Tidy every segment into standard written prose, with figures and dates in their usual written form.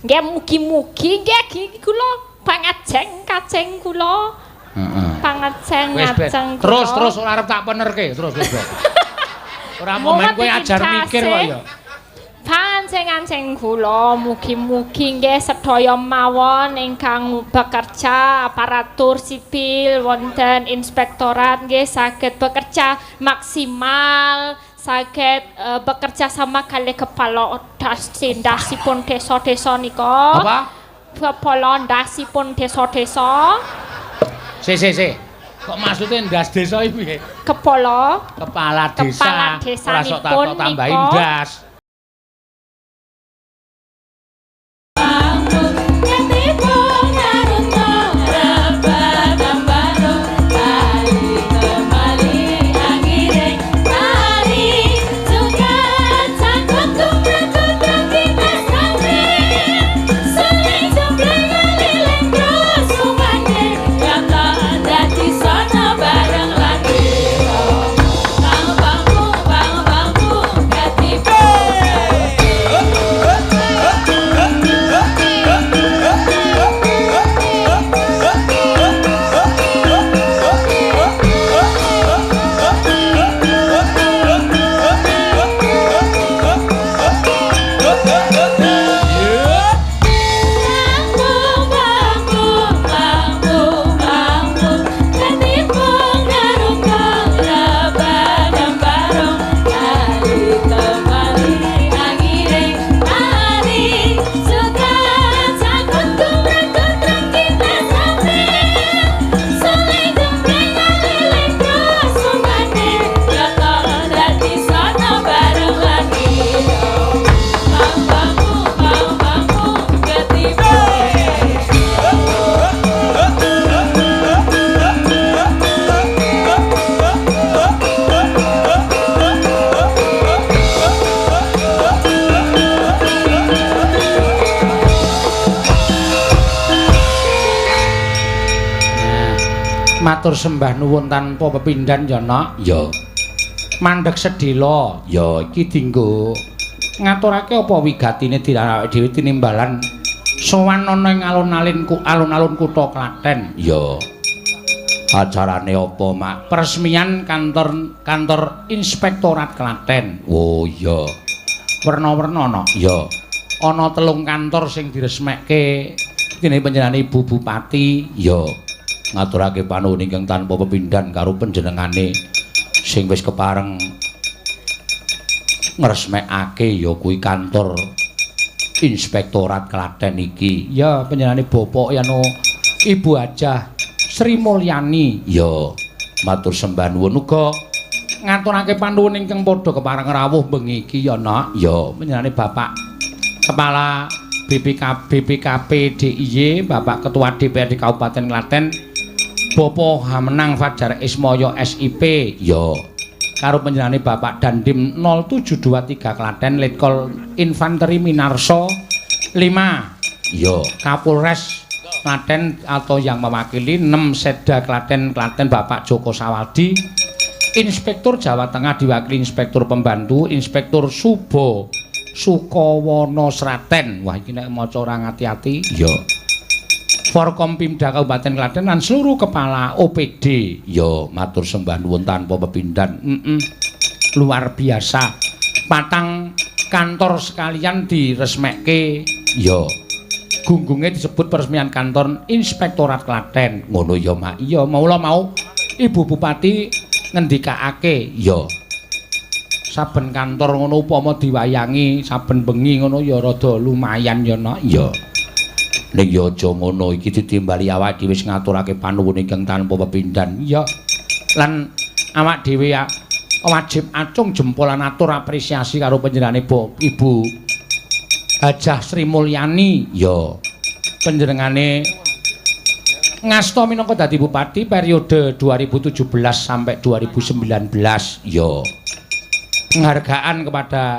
Nggih mugi-mugi nggih iki kula pangajeng kaceng kula. Heeh. Pangajeng ngajeng. Terus ora arep tak penerke, terus wis. Ora momen kowe ajar mikir kok ya. Panjenengan kula mugi-mugi nggih sedaya mawon ingkang bekerja aparatur sipil wonten inspektorat nggih saged bekerja maksimal saged bekerja sama kali kepala dasipun desa-desa nika. Apa? Kepala dasipun desa-desa. Si. Kok maksudnya ndas desa iki piye? Kepala desa. Ora sok tak tambahi ndas. Matur sembah nuwun tanpa pepindhan ya Nak. Ya. Mandheg sedhela. Ya iki dienggo ngaturake apa wigatine dirawake dhewe tinimbalan sowan ana ing alun-alun kutha Klaten. Ya. Acarane apa, Mak? Peresmian kantor Inspektorat Klaten. Oh iya. Werna-werna Nak. Ya. Ana 3 kantor sing diresmekke dening panjenengane Ibu Bupati. Ya. Ngaturake panuwun ingkang tanpa pepindhan karo panjenengane sing wis kepareng ngresmekake ya kuwi kantor Inspektorat Klaten iki. Ya panjenengane Bapak yano Ibu Hajah Sri Mulyani. Ya matur sembah nuwun uga ngaturake panuwun ingkang padha kepareng rawuh bengi iki ya Nak. Ya panjenengane Bapak Kepala BPKP DIY, Bapak Ketua DPRD Kabupaten Klaten Bapak Hamenang Fajar Ismoyo SIP. Ya karo panjenengane Bapak Dandim 0723 Klaten Letkol Infanteri Minarso 5. Ya Kapolres Klaten atau yang mewakili 6 Seda Klaten Bapak Joko Sawaldi. Inspektur Jawa Tengah diwakili Inspektur Pembantu Inspektur Sukowono Sraten. Wah iki nek maca ora ngati-ati. Ya Forkompimda Kabupaten Klaten lan seluruh kepala OPD. Ya matur sembah nuwun tanpa pepindhan. Luar biasa. 4 kantor sekalian diresmekke. Ya gunggunge disebut peresmian kantor Inspektorat Klaten. Ngono ya Mak. Iya mula mau Ibu Bupati ngendikake. Ya saben kantor ngono upama diwayangi saben bengi ngono ya rada lumayan ya Nak. Ya ning ya aja ngono iki ditimbali awak dhewe wis ngaturake panuwun ingkang tanpa pepindhan. Ya lan awak dhewe wajib acung jempol lan atur apresiasi karo panjenengane Ibu Hajah Sri Mulyani. Ya panjenengane ngasta minangka dadi bupati periode 2017 sampai 2019. Ya penghargaan kepada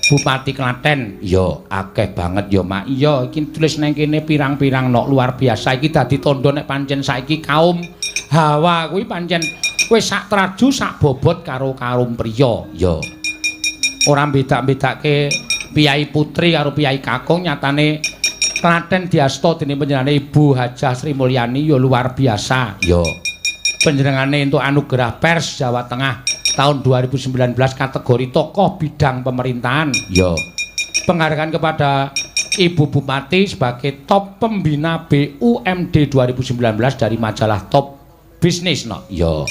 Bupati Klaten. Ya akeh banget ya Mak. Iya iki tulis nang kene pirang-pirang nok luar biasa iki dadi tandha nek pancen saiki kaum Hawa kuwi pancen wis sak traju sak bobot karo kaum priya. Ya ora bedak-bedake piyai putri karo piyai kakung, nyatane Klaten diasta dening panjenengane Ibu Hajah Sri Mulyani ya luar biasa. Ya. Panjenengane entuk anugerah pers Jawa Tengah tahun 2019 kategori tokoh bidang pemerintahan. Ya. Penghargaan kepada Ibu Bupati sebagai top pembina BUMD 2019 dari majalah Top Business. No. Ya.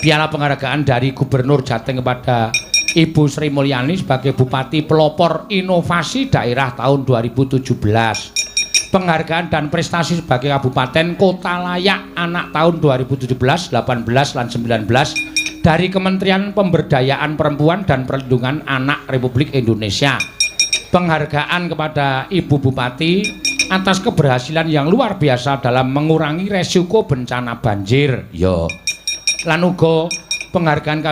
Piala penghargaan dari Gubernur Jateng kepada Ibu Sri Mulyani sebagai Bupati Pelopor Inovasi Daerah tahun 2017. Penghargaan dan prestasi sebagai Kabupaten Kota Layak Anak tahun 2017, 18, dan 19 dari Kementerian Pemberdayaan Perempuan dan Perlindungan Anak Republik Indonesia. Penghargaan kepada Ibu Bupati atas keberhasilan yang luar biasa dalam mengurangi resiko bencana banjir. Yo. Lan uga penghargaan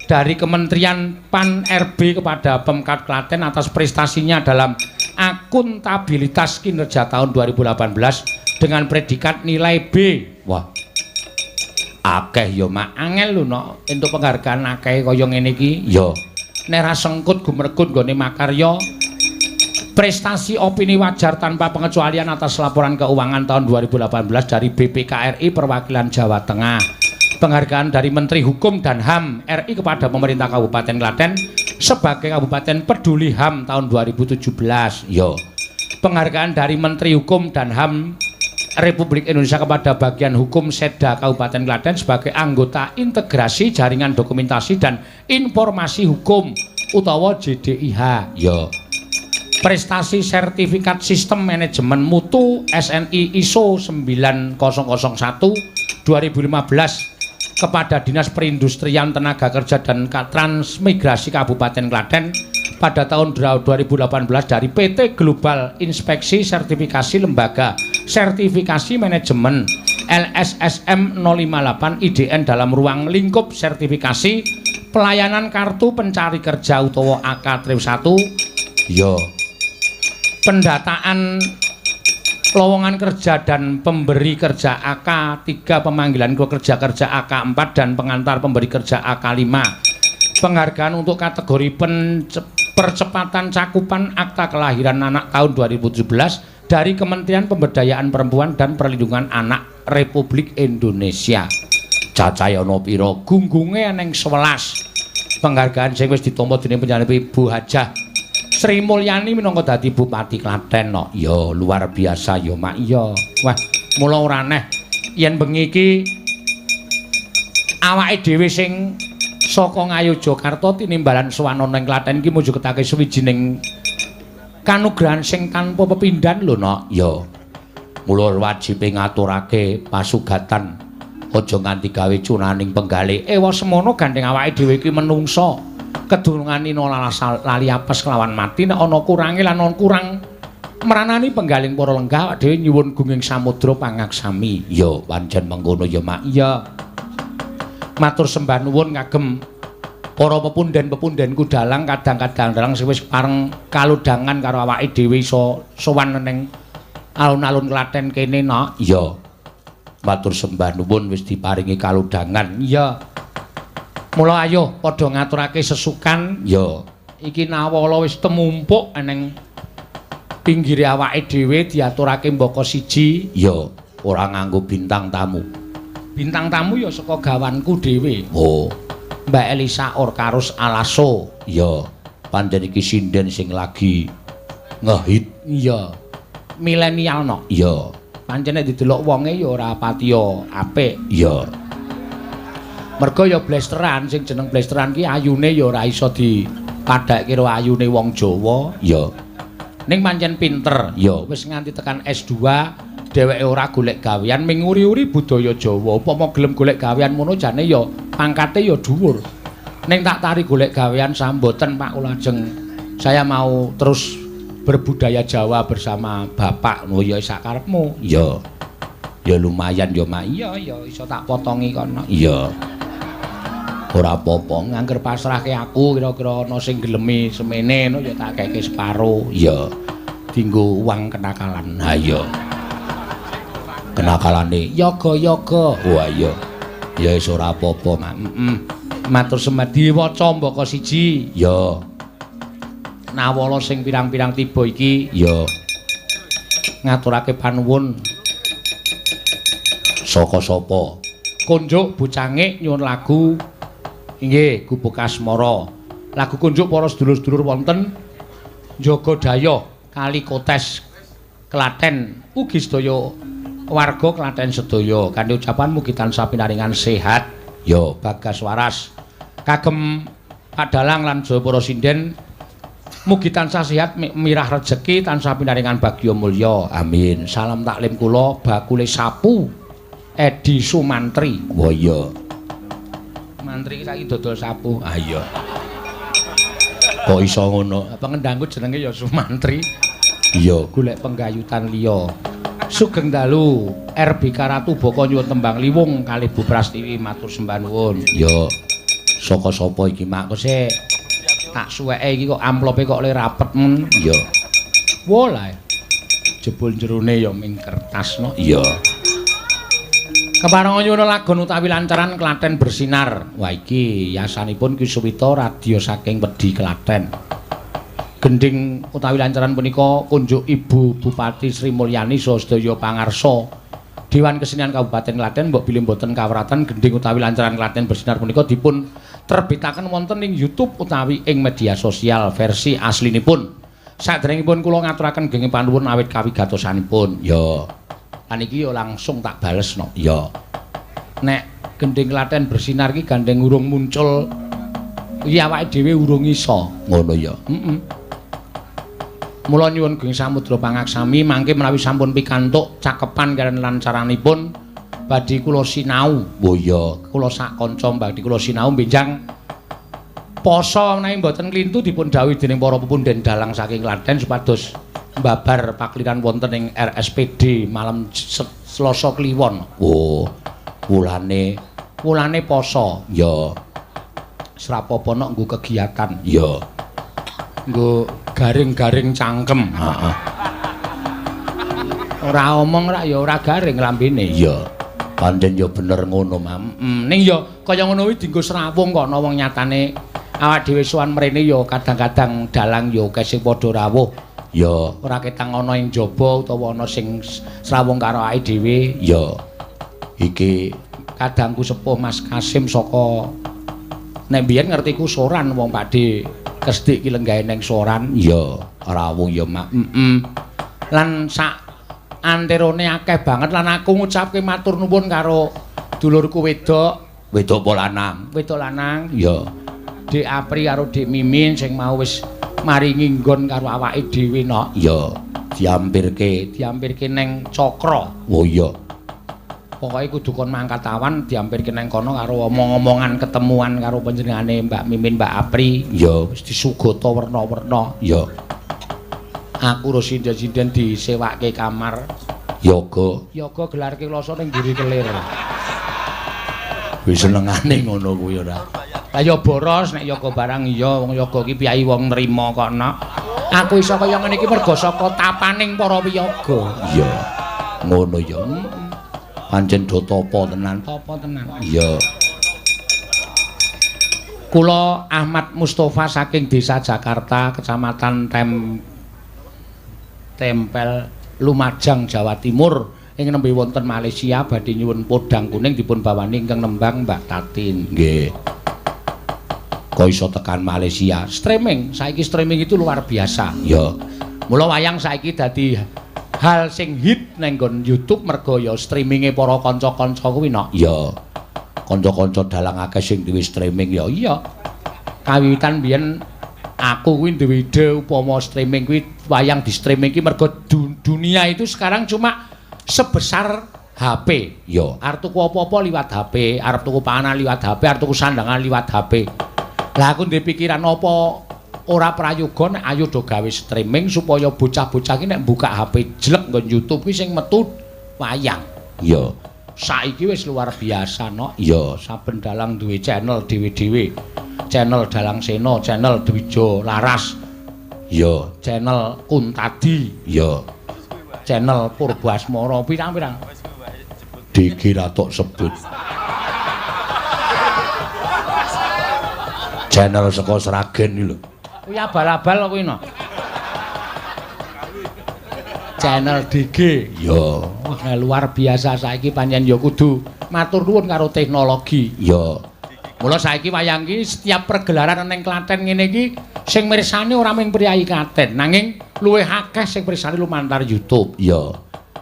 dari Kementerian Pan RB kepada Pemkat Klaten atas prestasinya dalam akuntabilitas kinerja tahun 2018 dengan predikat nilai B. Wah. Akeh ya mak angel lho no entuk penghargaan akeh kaya ngene iki. Ya. Nek ra sengkut gumregут nggone makarya prestasi opini wajar tanpa pengecualian atas laporan keuangan tahun 2018 dari BPKRI Perwakilan Jawa Tengah. Penghargaan dari Menteri Hukum dan HAM RI kepada pemerintah Kabupaten Klaten sebagai Kabupaten Peduli HAM tahun 2017. Yo. Penghargaan dari Menteri Hukum dan HAM Republik Indonesia kepada bagian hukum Seda Kabupaten Klaten sebagai anggota integrasi jaringan dokumentasi dan informasi hukum utawa JDIH. Yo. Prestasi sertifikat sistem manajemen mutu SNI ISO 9001 2015 kepada Dinas Perindustrian Tenaga Kerja dan Transmigrasi Kabupaten Klaten pada tahun 2018 dari PT Global Inspeksi Sertifikasi Lembaga Sertifikasi Manajemen LSSM 058 IDN dalam ruang lingkup sertifikasi pelayanan kartu pencari kerja utawa AK-1. Yo. Pendataan lowongan kerja dan pemberi kerja AK3, pemanggilan kerja AK4 dan pengantar pemberi kerja AK5. Penghargaan untuk kategori percepatan cakupan akta kelahiran anak tahun 2017 dari Kementerian Pemberdayaan Perempuan dan Perlindungan Anak Republik Indonesia. Cacahe ana pira? Gunggunge eneng 11. Penghargaan sing wis ditampa dening panjenengan Ibu Hajah Sri Mulyani minangka dadi Bupati Klaten no. Ya luar biasa ya mak iya. Wah, mula ora aneh yen bengi iki awake dhewe sing saka Ngayogyakarta tinimbalan sowan ning Klaten iki mujudake suwijining kanugrahan sing tanpa pepindhan lho no. Ya. Mula wajibe ngaturake pasugatan aja nganti gawe cunaning penggalih. Ewa semono gandeng awake dhewe iki menungsa. Kedurungan ino lali apes kelawan mati nek ana kurange lan ana kurang meranani penggaling para lenggah dhewe nyuwun gunging samudra pangaksami. Ya pancen mengkono ya mak iya. Matur sembah nuwun kagem para pepunden-pepundenku dalang kadang-kadang dalang sing wis pareng kaludhangan karo awake dhewe iso sowan ning alun-alun Klaten kene no. Ya. Matur sembah nuwun wis diparingi kaludhangan. Iya. Mula ayo padha ngaturake sesukan. Ya. Iki nawala wis temumpuk eneng pinggire awake dhewe diaturake mbaka siji. Ya, ora nganggo bintang tamu. Bintang tamu ya saka gawanku dhewe. Oh. Mbak Elisa Orkarus Alaso. Ya. Panjen iki sinden sing lagi ngehit. Iya. Milenial no. Ya. Pancen nek didelok wonge ya ora pati apik. Ya. Merga ya blesteran sing jeneng blesteran ki ayune ya ora iso dipadhake karo ayune wong Jawa. Ya. Ning pancen pinter. Ya, wis nganti tekan S2 dheweke ora golek gawean ming uri-uri budaya Jawa. Upama gelem golek gawean ngono jane ya pangkate ya dhuwur. Ning tak tari golek gawean samboten Pak kula ajeng saya mau terus berbudaya Jawa bersama Bapak. Oh ya sakarepmu. Ya. Ya lumayan ya Mak. Iya ya iso tak potongi kono. Iya. Ora apa-apa, ngangger pasrahke aku kira-kira ana sing gelemi semene no ya tak keke separo. Ya. Dinggo uang kenakalan. Ha ya. Kenakalane yoga-yoga. Wah iya. Ya wis ora apa-apa, Mak. Matur sembah diwaca mbaka siji. Ya. Nawala sing pirang-pirang tiba iki ya. ngaturake panuwun. Saka sapa? Kunjuk Bucangik nyuwun lagu. Inggih, Gubuk Asmara. Lagu kunjuk para sedulur-sedulur wonten Jagadaya Kali Kotes Klaten ugi sedaya warga Klaten sedaya kanthi ucapan mugi tansah pinaringan sehat ya bagas waras kagem padalang lan Jayapura sinden mugi tansah sehat mirah rejeki tansah pinaringan bagya mulya amin. Salam taklim kula bakule sapu Edi Sumantri. Wah iya mantri saiki dodol sapu. Ah iya kok iso ngono? Apa ngendangku jenenge ya Sumantri? Iya, golek penggayutan liya. Sugeng dalu RBK Ratu Baka nyuwun tembang liwung kalih Bu Prastiwi matur sembah nuwun. Ya. Saka sapa iki mak kok sik tak suweke iki kok amplope kok le rapet men. Ya. Wolah. Jebul jerone ya ming kertas no. Iya. Kepareng nyuwun lagon utawi lancaran Klaten bersinar. Wah iki yasanipun Ki Suwita radio saking Wedi Klaten. Gending utawi lancaran punika kunjuk Ibu Bupati Sri Mulyani saha sedaya pangarsa Dewan Kesenian Kabupaten Klaten mbok bilih mboten kawratan gending utawi lancaran Klaten bersinar punika dipun terbitaken wonten ing YouTube utawi ing media sosial versi aslinipun. Saderengipun kula ngaturaken genging panuwun awit kawigatosanipun. Ya. Lan iki yo langsung tak bales no. Ya. Nek gending Klaten bersinar iki gandeng urung muncul iki awake dhewe urung iso. Ngono ya. Mula nyuwun geng samudra pangaksami mangke menawi sampun pikantuk cakepan kaliyan lancaranipun badhe kula sinau. Oh iya, kula sak kanca badhe kula sinau benjang poso menawi mboten klintu dipun dhawuhi dening para pepunden dalang saking Klaten supados mbabar pakliran wonten ing RSPD malam Selasa Kliwon. Oh, wulane poso. Ya. Srapopo nek nggo kegiatan. Ya. Nggo garing-garing cangkem. Heeh. Ora omong rak ya ora garing lambene. Iya. Pancen ya bener ngono, Mam. Ning ya kaya ngono kuwi dienggo srawung kok ana wong nyatane awak dhewe sowan mrene ya kadang-kadang dalang ya akeh sing padha rawuh. Ya ora ketang ana ing jaba utawa ana sing srawung karo awake dhewe. Ya. Iki kadangku sepuh Mas Kasim saka nek mbiyen ngertiku soran wong Pakde Kesdik ki lenggahe neng soran. Ya, rawuh ya, Mak. Lan sak anterone akeh banget lan aku ngucapke matur nuwun karo dulurku wedok apa lanang? Wedok lanang. Ya. Dik Apri karo Dik Mimin sing mau wis maringi nggon karo awake dhewe nok. Ya, diampirke neng Cakra. Oh iya. Pokoke kudu kon mangkat awan diampirke neng kono karo omong-omongan ketemuan karo panjenengane Mbak Mimin Mbak Apri. Ya wis disugata werna-werna. Ya. Aku ro sinden-sinden disewake kamar. Yoga gelarke kloso ning mburi kelir. Wis senengane ngono kuwi ora. Lah ya boros nek yoga barang iya wong yoga iki piyai wong nrimo kok nok. Aku iso kaya ngene iki mergo saka tapaning para wiyaga. Iya. Ngono ya. Pancen do tapa tenan. Iya. Kula Ahmad Mustofa saking Desa Jakarta, Kecamatan Tempel Lumajang, Jawa Timur. Ing nembe wonten Malaysia badhe nyuwun podang kuning dipun bawani ingkang nembang Mbak Tatin. Nggih. Kok iso tekan Malaysia? Streaming. Saiki streaming itu luar biasa. Ya. Mula wayang saiki dadi hal sing hit nang nggon YouTube mergo ya streaminge para kanca-kanca kuwi nok. Ya. Kanca-kanca dalang akeh sing duwe streaming ya iya. Kawiwitan biyen aku kuwi duwe ide upama streaming kuwi wayang di streaming iki mergo dunia itu sekarang cuma sebesar HP. Ya, arep tuku apa-apa liwat HP, arep tuku panganan liwat HP, arep tuku sandangan liwat HP. Lah aku ndek pikiran apa ora prayoga nek ayo do gawe streaming supaya bocah-bocah iki nek buka HP jlek nggon YouTube kuwi sing metu wayang. Ya. Saiki wis luar biasa no. Ya, saben dalang duwe channel dhewe-dhewe. Channel Dalang Sena, channel Dwija Laras. Ya, channel Kuntadi. Ya. Channel Purbasmara pirang-pirang. Dikira tok sebut. Channel saka Sragen iki lho. Kuwi abal-abal kuwi no. Channel DG. Ya, luar biasa saiki pancen ya kudu matur nuwun karo teknologi. Ya. Mula saiki wayang iki setiap pergelaran ning Klaten ngene iki sing mirsani ora mung priyayi Klaten, nanging luwih akeh sing mirsani lumantar YouTube. Ya.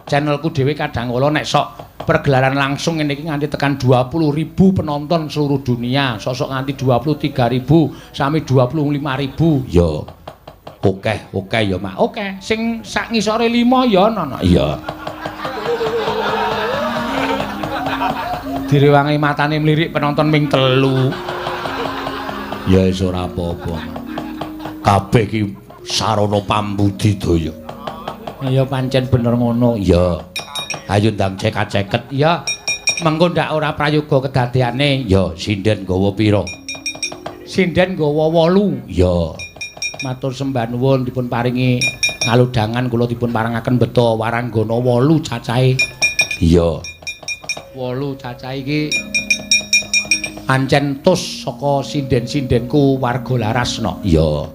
Channelku dhewe kadang kala nek sok pergelaran langsung ngene iki nganti tekan 20.000 penonton seluruh dunia, sok-sok nganti 23.000 sampai 25.000. Ya. Oke ya, Mak. Oke. Sing sak ngisore 5 ya ana. Iya. Direwangi matane mlirik penonton ming 3. Ya wis ora apa-apa. Kabeh iki sarana pambudidaya. Ya pancen bener ngono. Ya. Ayo ndang ceket-ceket. Ya. Mengko ndak ora prayoga kedadeane. Ya, sinden nggawa pira? Sinden nggawa 8. Ya. Matur sembah nuwun dipun paringi ngaludangan kula dipun parangaken beto waranggana 8 cacahe. Iya. 8 cacahe iki pancen tus saka sinden-sindenku warga Larasna. Iya.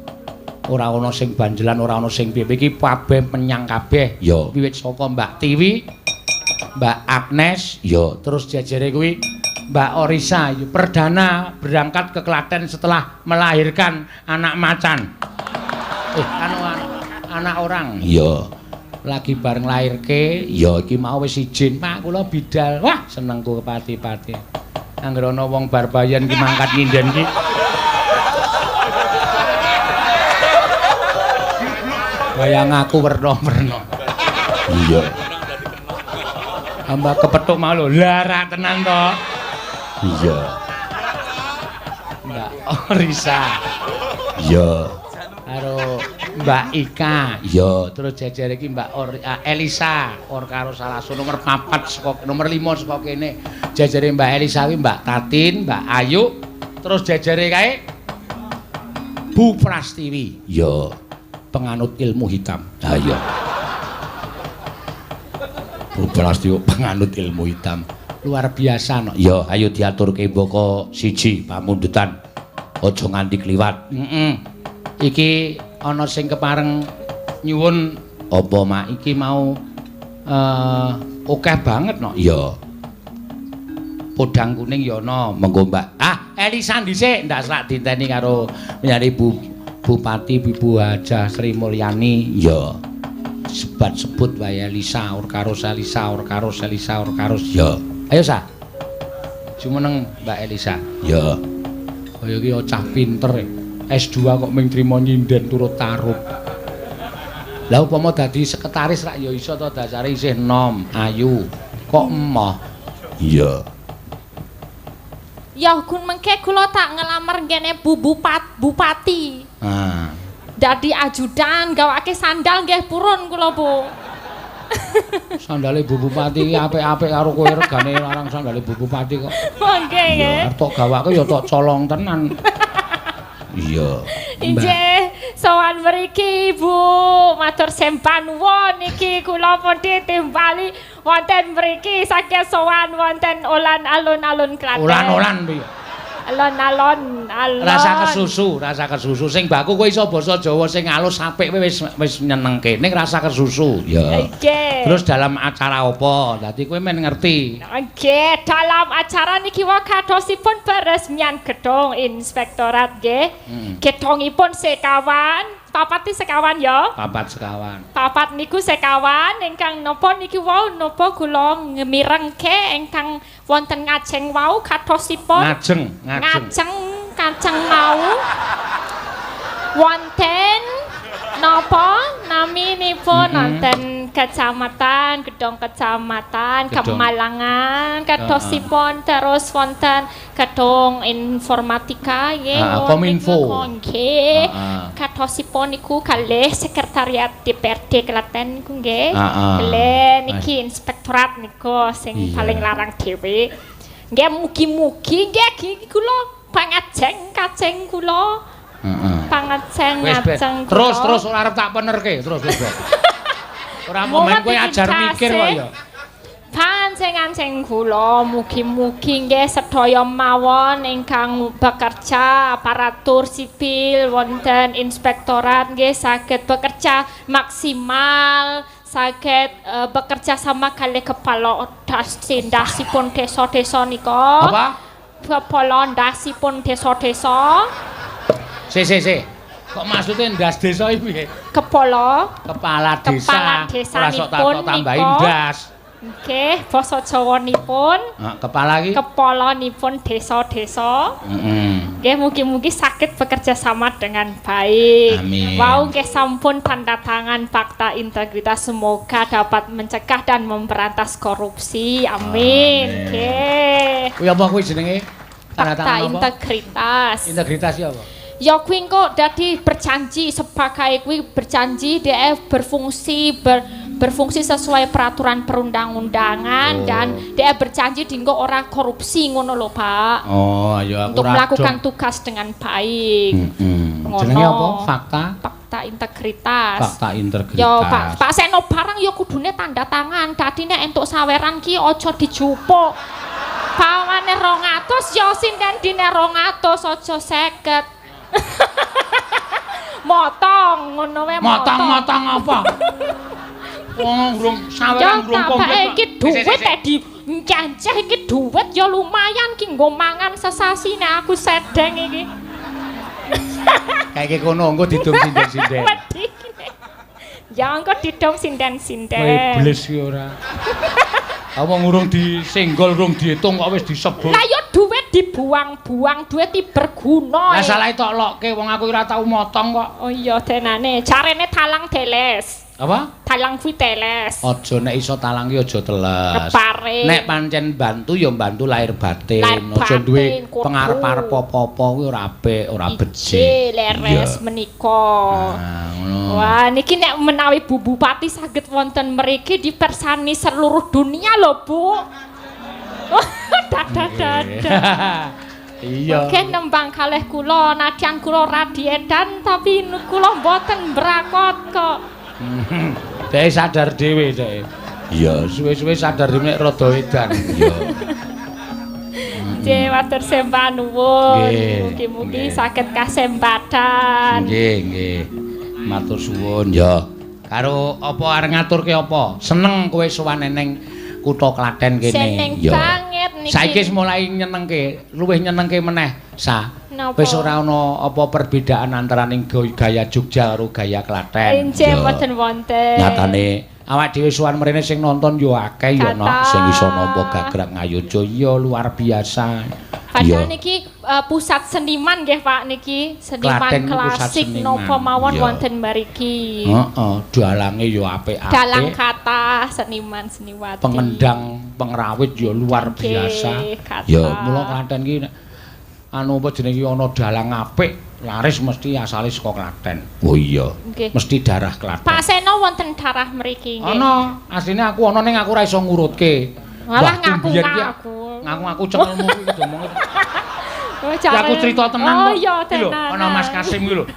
Ora ana sing banjelan, ora ana sing piye iki kabeh menyang kabeh. Ya, wiwit saka Mbak Tiwi, Mbak Agnes, ya, terus jajare kuwi Mbak Orisa, ya, perdana berangkat ke Klaten setelah melahirkan anak macan. Anak orang. Iya. Lagi bareng lahirke, ya iki mau wis izin, Pak, kula bidal. Wah, senengku kepati-pati. Angger ana wong barbayan ki mangkat nyinden ki. Bayang aku werna-werna. Iya. Ambak kepethuk mau lho, lara tenan to. Iya. Mbak Orisa. Iya. Karo Mbak Ika. Iya, terus jajare iki Mbak Elisa, karo Salaso nomor 4 saka nomor 5 saka kene. Jajare Mbak Elisa kuwi Mbak Tatin, Mbak Ayu, terus jajare kae Bu Prastiwi. Iya. Penganut ilmu hitam. Ha iya. Bu Prastiwi penganut ilmu hitam. Luar biasa no. Ya, ayo diaturke mboko siji pamundutan. Aja nganti kliwat. Iki ana sing kepareng nyuwun apa Mak iki mau akeh banget no. Ya. Podang kuning ya ana, mengko Mbak. Elisa dhisik ndak sak dinteni karo nyari Bupati Ibu Hajah Sri Mulyani. Ya. Sebat-sebut wae Elisa, karo Selisa, karo Selisa, karo ya. Ayo Sa. Jumeneng Mbak Elisa. Ya. Kaya iki cah pinter. S2 kok ming trimo nyinden turut tarup. Lah upama dadi sekretaris rak ya iso to dasare isih enom, ayu. Kok emoh? Iya. Ya gun mengke kula tak ngelamar ngene bupati. Dadi ajudan gawake sandal nggih purun kula, Bu. Sandale Bu Bupati iki apik-apik karo kowe regane larang sandale Bu Bupati kok. Mangke nggih. Ya tok gawake ya tok colong tenan. Iya. Injih, sowan mriki Bu, matur sembah nuwun niki kula pun ditimbali wonten mriki saking sowan wonten Ulan alun-alun Klaten. Ulan-ulan piye? Alon-alon. Rasa kesusu sing baku kowe iso basa Jawa sing alus apik wis nyenengke ning rasa kesusu. Ya. Terus dalam acara apa? Dadi kowe men ngerti. Nggih, dalam acara niki wae kadosipun peresmian gedung inspektorat nggih. Gedungipun sekawan, papat sekawan ya. Papat niku sekawan ingkang napa niki wau napa kula ngemirengke ingkang wonten ngajeng wau kadosipun ngajeng mau wonten napa naminipun wonten kecamatan gedung kecamatan Kemalangan kadosipun terus wonten gedung informatika nggih Kominfo nggih kadosipun niku kalih sekretariat DPRD Klaten niku nggih kalih niki inspektorat niku sing paling larang dhewe nggih mugi-mugi nggih kula pangajeng kaceng kula pangajeng ngajeng terus ora arep tak penerke terus ora momen kowe ajar mikir kok ya panjenengan kula mugi-mugi nggih sedaya mawon ingkang bekerja aparatur sipil wonten inspektorat nggih saged bekerja maksimal saged bekerja sama kali kepala dasipun desa-desa nika. Apa? Kepala dasipun desa-desa. Si. Kok maksudnya ndas desa iki piye? Kepala desa. Ora sok tak tambahi ndas. Nggih, basa Jawanipun. Kepala iki? Kepalanipun desa-desa. Heeh. Nggih, mugi-mugi saged bekerja sama dengan baik. Amin. Wau nggih sampun tanda tangan fakta integritas, semoga dapat mencegah dan memberantas korupsi. Amin. Nggih. Kuwi apa kuwi jenenge? Tanda Fakta tangan apa? integritas. Integritas ya apa? Ya kuwi kok dadi berjanji sebagai kuwi berjanji dia berfungsi sesuai peraturan perundang-undangan dan dia berjanji dinggo ora korupsi ngono lho Pak. Oh, ya aku untuk melakukan tugas dengan baik. Jenenge apa? Fakta integritas. Fakta integritas. Ya Pak Seno barang ya kudune tanda tangan. Dadine entuk saweran ki aja dijupuk. Bawane 200 ya sinden dine 200 aja 50. Motong ngono wae motong apa? Wong urung saweran urung komplit. Iki dhuwit di canceh iki dhuwit ya lumayan ki nggo mangan sesasi nek aku sedeng iki. Kayak kono engko didum sinden-sinden. Ya engko didum sinden-sinden. Kowe bles ki ora. Wong urung disenggol, urung diitung kok wis disebut. Lah ya dhuwit dibuang-buang, dhuwit iki berguna. Lah salah tok lokke wong aku ora tau motong kok. Oh iya denane, carane talang teles. Apa? Talang kuwi teles. Aja nek iso talang ki aja teles. Kepare. Nek pancen bantu ya bantu lahir batin. Aja duwe pengarep-arep apa-apa kuwi ora apik, ora becik. Leres menika. Wah, niki nek menawi Bu Bupati saged wonten mriki dipersani seluruh dunia lho, Bu. Dadah. Iya. Oke nembang kalih kula, nadyan kula radiedan tapi kula mboten brakot kok. Dek sadar dhewe dek. Iya, suwe-suwe sadar dhewe nek rada edan. Iya. Nggih, matur sembah nuwun. Mugi-mugi saged kasempatan. Nggih. Matur suwun ya. Karo apa arep ngaturke apa? Seneng kowe sowan ning kutha Klaten kene. Seneng banget niki. Saiki wis mulai nyenengke, luwih nyenengke meneh, Sa. Wis ora ana apa perbedaan antaraning gaya Jogja karo gaya Klaten. Nggih, mboten wonten. Nyatane awak dhewe sowan mrene sing nonton yo akeh ya nok sing iso nampa gagrag ngayojo ya luar biasa. Padahal niki pusat seniman nggih Pak niki, seniman klasik napa mawon wonten mriki. Heeh, dalange yo apik-apik. Dalang kata seniman seniwati. Pengendang, pengrawit yo luar biasa. Ya mula Klaten ki anu apa jenenge ana dalang apik, laris mesti asale saka Klaten. Oh iya. Mesti darah Klaten. Pak Seno wonten darah mriki nggih. Ana, asline aku ana ning aku ora iso ngurutke. Malah ngaku. Ngaku cengelmu iki domong. Ya aku cerita tenan kok. Oh iya tenan. Ana Mas Kasim kuwi lho.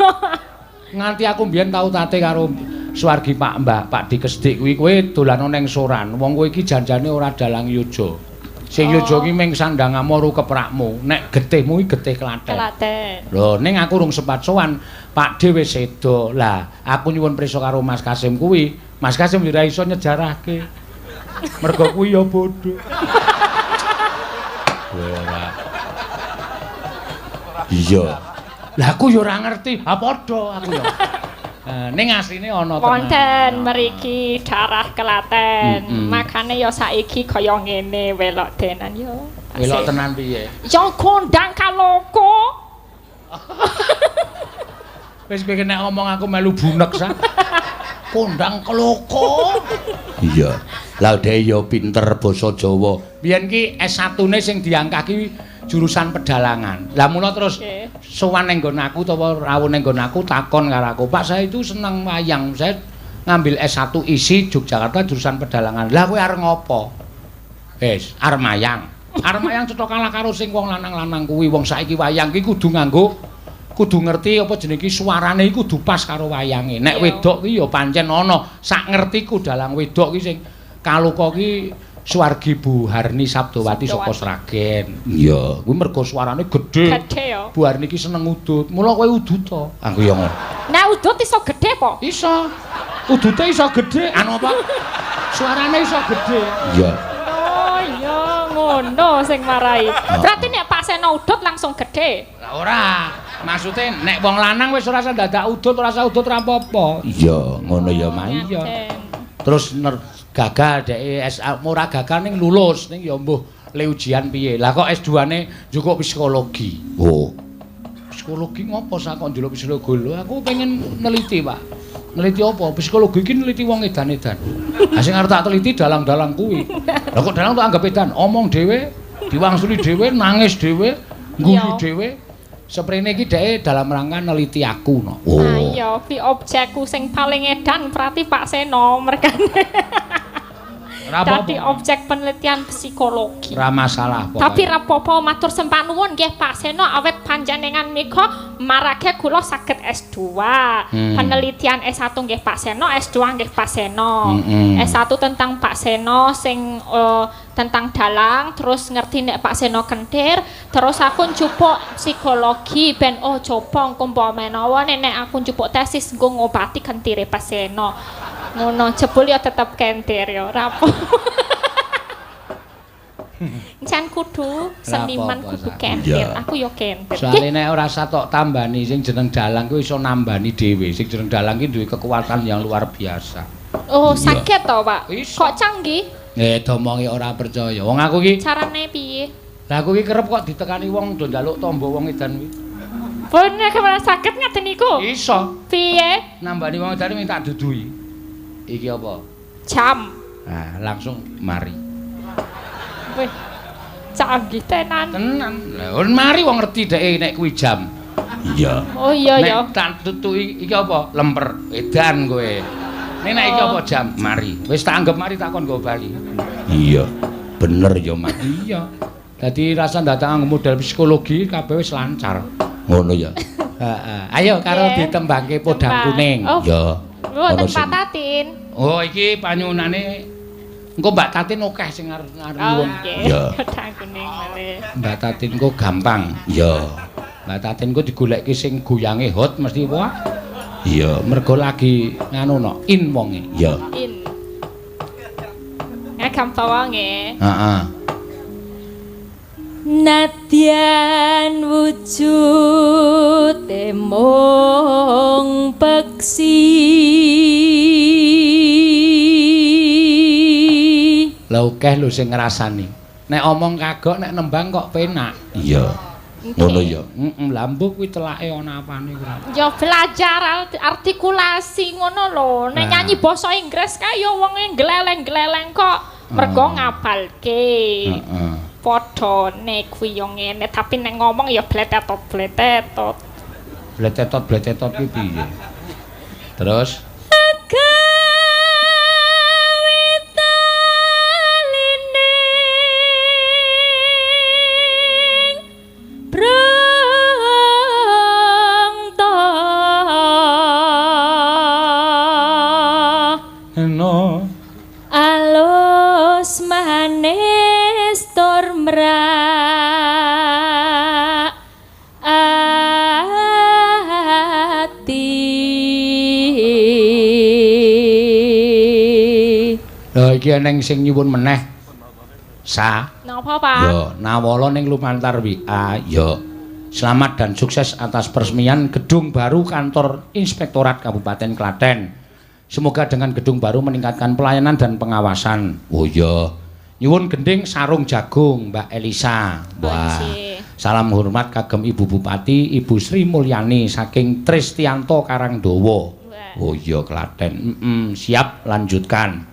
Nganti aku mbiyen tau tate karo suwargi Pak Dikesdik kuwi kowe dolan ning Soran. Wong kowe iki janjane ora dalang yojo. Sing yojo ki ming sandhangamu ru keprakmu. Nek getihmu iki getih Klaten. Lho ning aku urung sempat sowan. Pak Dhewe sedo. Lah aku nyuwun prisa karo Mas Kasim kuwi. Mas Kasim ora iso nyejarahke. Mergo kuwi ya bodho. Ora. Iya. Lah aku ya ora ngerti. Ha padha aku ya. Ning asline ana tenan. Wonten mriki darah Klaten. Makane ya saiki kaya ngene welok denan ya. Welok tenan piye? Ya kondang kaloko. Wis kowe nek ngomong aku melu bunek sa. Kondang keloko. Iya. Lah dhek ya pinter basa Jawa. Biyen ki S1-ne sing diangkah ki jurusan pedalangan. Lah mula terus sowan ning nggon aku utawa rawuh ning nggon aku takon karo aku, "Pak, saya itu seneng wayang. Saya ngambil S1 isi Yogyakarta jurusan pedalangan." Lah kowe arep ngopo? Wis, arep mayang. Arep mayang cetha kalah karo sing wong lanang-lanang kuwi. Wong saiki wayang ki kudu ngerti apa jenenge suarane iku kudu pas karo wayange. Nek wedok ki ya pancen ana sak ngertiku dalang wedok ki sing kaluka ki Suwargi Bu Harni Sabdowati saka Sragen. Iya, kuwi mergo suarane gedhe. Gedhe ya. Bu Harni ki seneng udut. Mula kowe udut to. Aku ya ngono. Nek udut iso gedhe po? Iso. Udute iso gedhe. Anu apa? Suarane iso gedhe. Iya. Oh iya, ngono sing marai. Berarti nek Pak Seno udut langsung gedhe. Lah ora. Maksude nek wong lanang wis ora usah dadak udut, ora usah udut ra apa-apa. Iya, ngono ya Mak iya. Terus gagal dhek ora gagal ning lulus ning ya mbuh le ujian piye. Lah kok S2-ne njukuk psikologi. Oh. Psikologi ngopo sak kok ndelok psikologi lho? Aku pengen neliti, Pak. Neliti apa? Psikologi iki neliti wong edan-edan. Lah sing arep tak teliti dalang-dalang kuwi. Lah kok dalang tak anggap edan, omong dhewe, diwangsuli dhewe, nangis dhewe, guyu dhewe. Seprene iki dhek dalam rangka neliti aku no. Oh. Nah iya, pi objekku sing paling edan berarti Pak Seno mergane. Dadi objek penelitian psikologi. Ora masalah pokoknya. Tapi rapopo matur sembah nuwun nggih Pak Seno awet panjenengan menika marake kula saged S2. Penelitian S1 nggih Pak Seno, S2 nggih Pak Seno. S1 tentang Pak Seno sing tentang dalang, terus ngerti nek Pak Seno kentir, terus aku njupuk psikologi ben coba engko menawa nek aku njupuk tesis nggo ngobati kentire Pak Seno. Ngono jebul ya tetep kentir ya ora apa. Jan kudu seniman kudu kentir. Aku ya kentir. Soale nek ora satok tambani sing jeneng dalang kuwi iso nambani dhewe. Sing jeneng dalang ki duwe kekuatan yang luar biasa. Oh, saged to, Pak? Kok canggih? Domongi ora percaya. Wong aku ki carane piye? Lah aku ki kerep kok ditekani wong do njaluk tombo wong edan kuwi. Bener kemana saged ngaten niku? Iso. Piye? Nambani wong edan minta dudui. Iki apa? Jam. Nah, langsung mari. Wih. Canggih tenan. Tenan. Lah mari wong ngerti dhek nek kuwi jam. Iya. Oh iya ya. Nek tak tutuki iki apa? Lemper. Edan kowe. Nek iki apa jam? Mari. Wis tak anggap mari takon nggo bali. Iya. Bener ya, Mak. Iya. Dadi rasa datang model psikologi kabeh wis lancar. Ngono ya. Heeh. Ayo karo ditembangke podang kuning. Ya. Wonten Pak Tatin. Oh, iki panyunane engko Mbak Tatin akeh sing arep nyuwun. Ya. Podang kuning malih. Mbak Tatin kok gampang. Ya. Mbak Tatin kok digoleki sing goyange hot mesti wah. Iya, mergo lagi nganu no, in wonge. Ya. In. Gampang wonge. Heeh. Nadyan wujud mung peksi. Lah akeh lho sing ngrasani. Nek omong kagok nek nembang kok penak. Iya. Ngono ya. Lah mbok kuwi telake ana apane kuwi. Ya belajar artikulasi ngono lho. Nek nyanyi basa Inggris kae ya wonge gleleng-gleleng kok mergo ngapalke. Heeh. Padha nek kuwi yo ngene tapi nek ngomong ya bletetot. Bletetot kuwi piye? Terus alus manis tur mrak ati. Lha iki eneng sing nyuwun meneh. Napa, Pak? Ya, nawala ning lumantar WA. Ya. Selamat dan sukses atas peresmian gedung baru kantor Inspektorat Kabupaten Klaten. Semoga dengan gedung baru meningkatkan pelayanan dan pengawasan. Oh iya. Nyuwun gending sarung jagung Mbak Elisa. Wah. Salam hormat kagem Ibu Bupati Ibu Sri Mulyani saking Tristianto Karangdowo. Oh iya Klaten. Siap lanjutkan.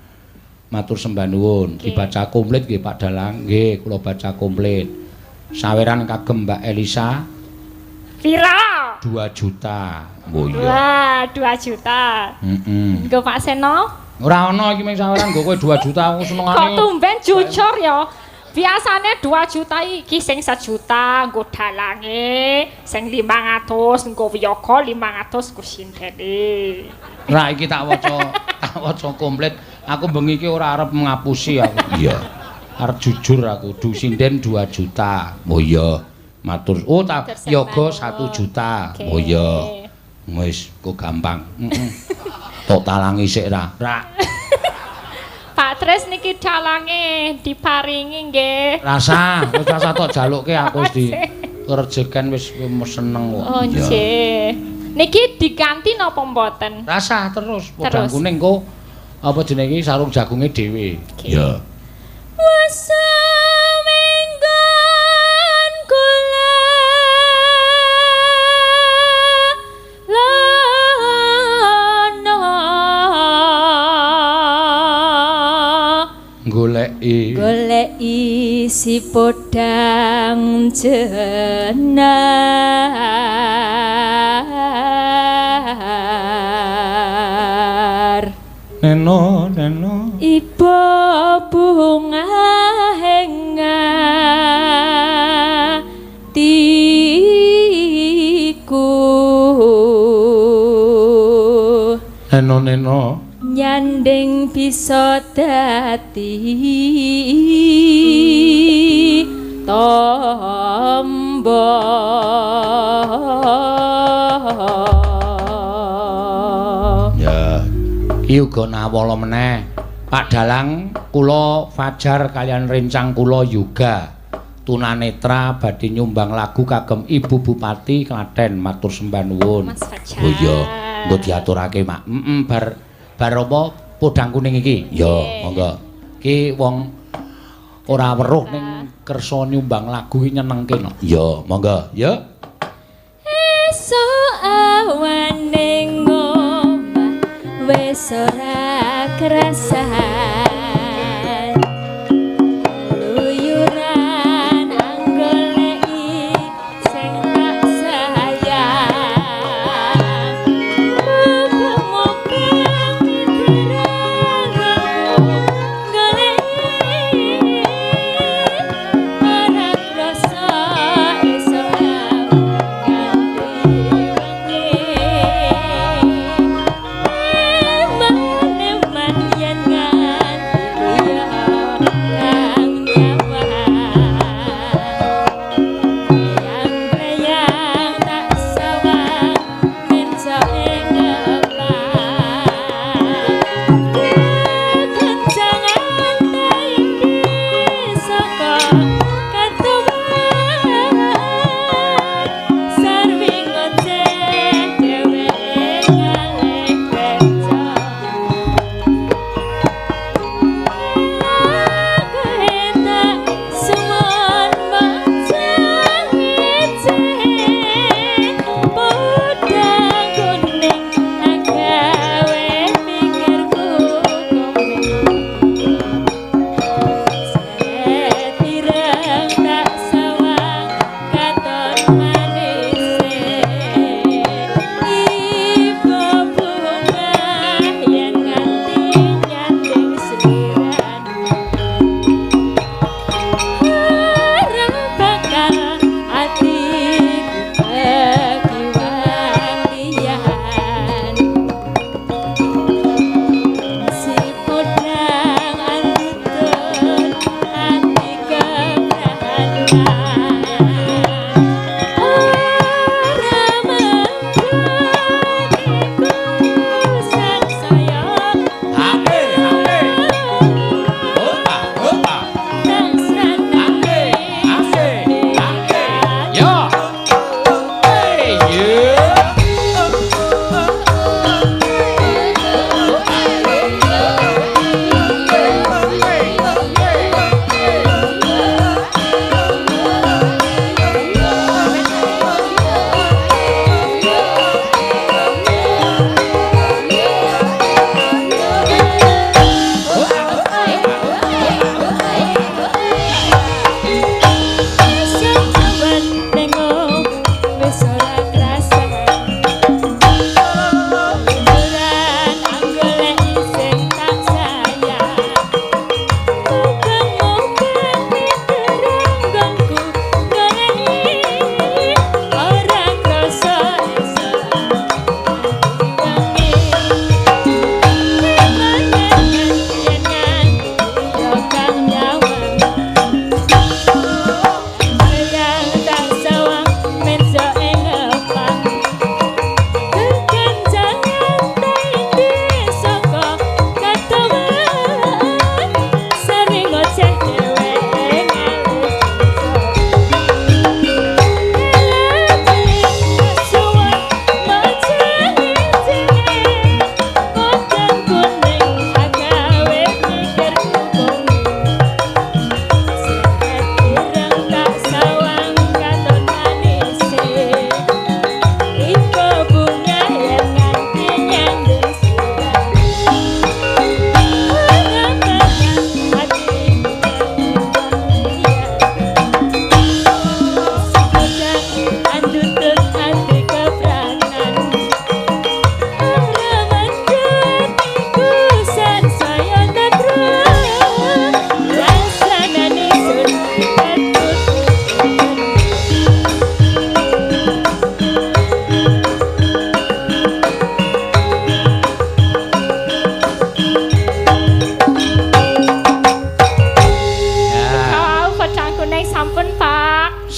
Matur sembah nuwun. Dibaca komplit nggih Pak Dalang. Nggih, kula baca komplit. Saweran kagem Mbak Elisa. Pira? 2 juta. Oh iya. Wah, 2 juta. Nggo Pak Seno? Ora ana iki mung saweran nggo kowe 2 juta aku senengane. Kok tumben jujur ya. Biasane 2 juta iki sing 1 juta nggo dalange, sing 500 nggo wiyaga, 500 nggo sindene. Ra iki tak waca komplit. Aku bengi iki ora arep ngapusi aku. Iya. Arep jujur aku, du sinden 2 juta. Oh iya. Matur. Oh tak yoga 1 juta. Oh iya. Wis kok gampang. Tok talangi sik ra. Pak Tris niki dalange diparingi nggih. Rasa, wis rasa tok jalukke aku wis di kerjekan wis seneng kok. Oh nggih. Niki diganti napa mboten? Rasa terus podang kuning kok apa jenenge sarung jagunge dhewe. Ya. Wasamenggon kula goleki si podang jenar neno iba bunga henga tiku neno nyanding bisa dadi tombo ya iki uga nawala meneh Pak Dalang kula Fajar kalian rencang kula Yoga tunanetra badhe nyumbang lagu kagem Ibu Bupati Klaten matur sembah nuwun. Mas Fajar. Oh iya nggo diaturake Mak. Bar apa podang kuning iki? Ya, monggo. Iki wong ora weruh ning kersa nyumbang lagu iki nyenengke no. Ya, monggo. Ya. Esuk awan ning omah wis ora kerasan. Luyuran anggoleki sing tak sayang. Muga-muga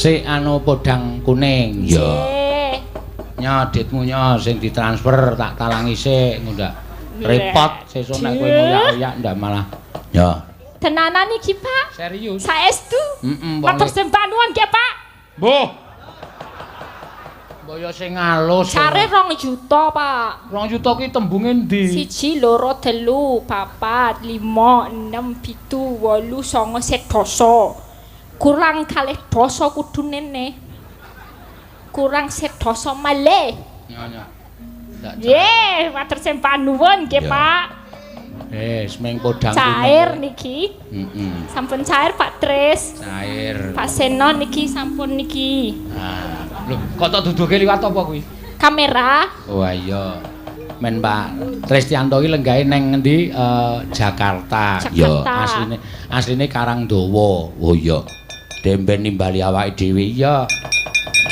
Sik anu podang kuning. Ya. Nyaditmu sing ditransfer tak talangi sik ngundak. Repot sesuk nek kowe ngoyak-oyak ndak malah. Ya. Tenanan iki, Pak? Serius. Saestu? Matur sembah nuwun nggih, Pak. Mbuh. Mbaya sing alus. Care 2 juta, Pak. 2 juta kuwi tembunge ndi? 1, 2, 3, 4, 5, 6, 7, 8, 9, 10. Kurang kalih dosa kudune ne. Kurang sedoso malih. Nyonya. Nggih, matur sembah nuwun nggih, Pak. Semeng podang cair niki. Sampun cair Pak Tris. Cair. Pak Seno niki sampun niki. Lho, kok tak duduke liwat apa kuwi? Kamera. Oh iya. Men Pak Tristianto iki lenggahe neng ngendi? Jakarta. Ya, asline Karangdawa. Oh iya. Demben nimbali awake dhewe. Iya.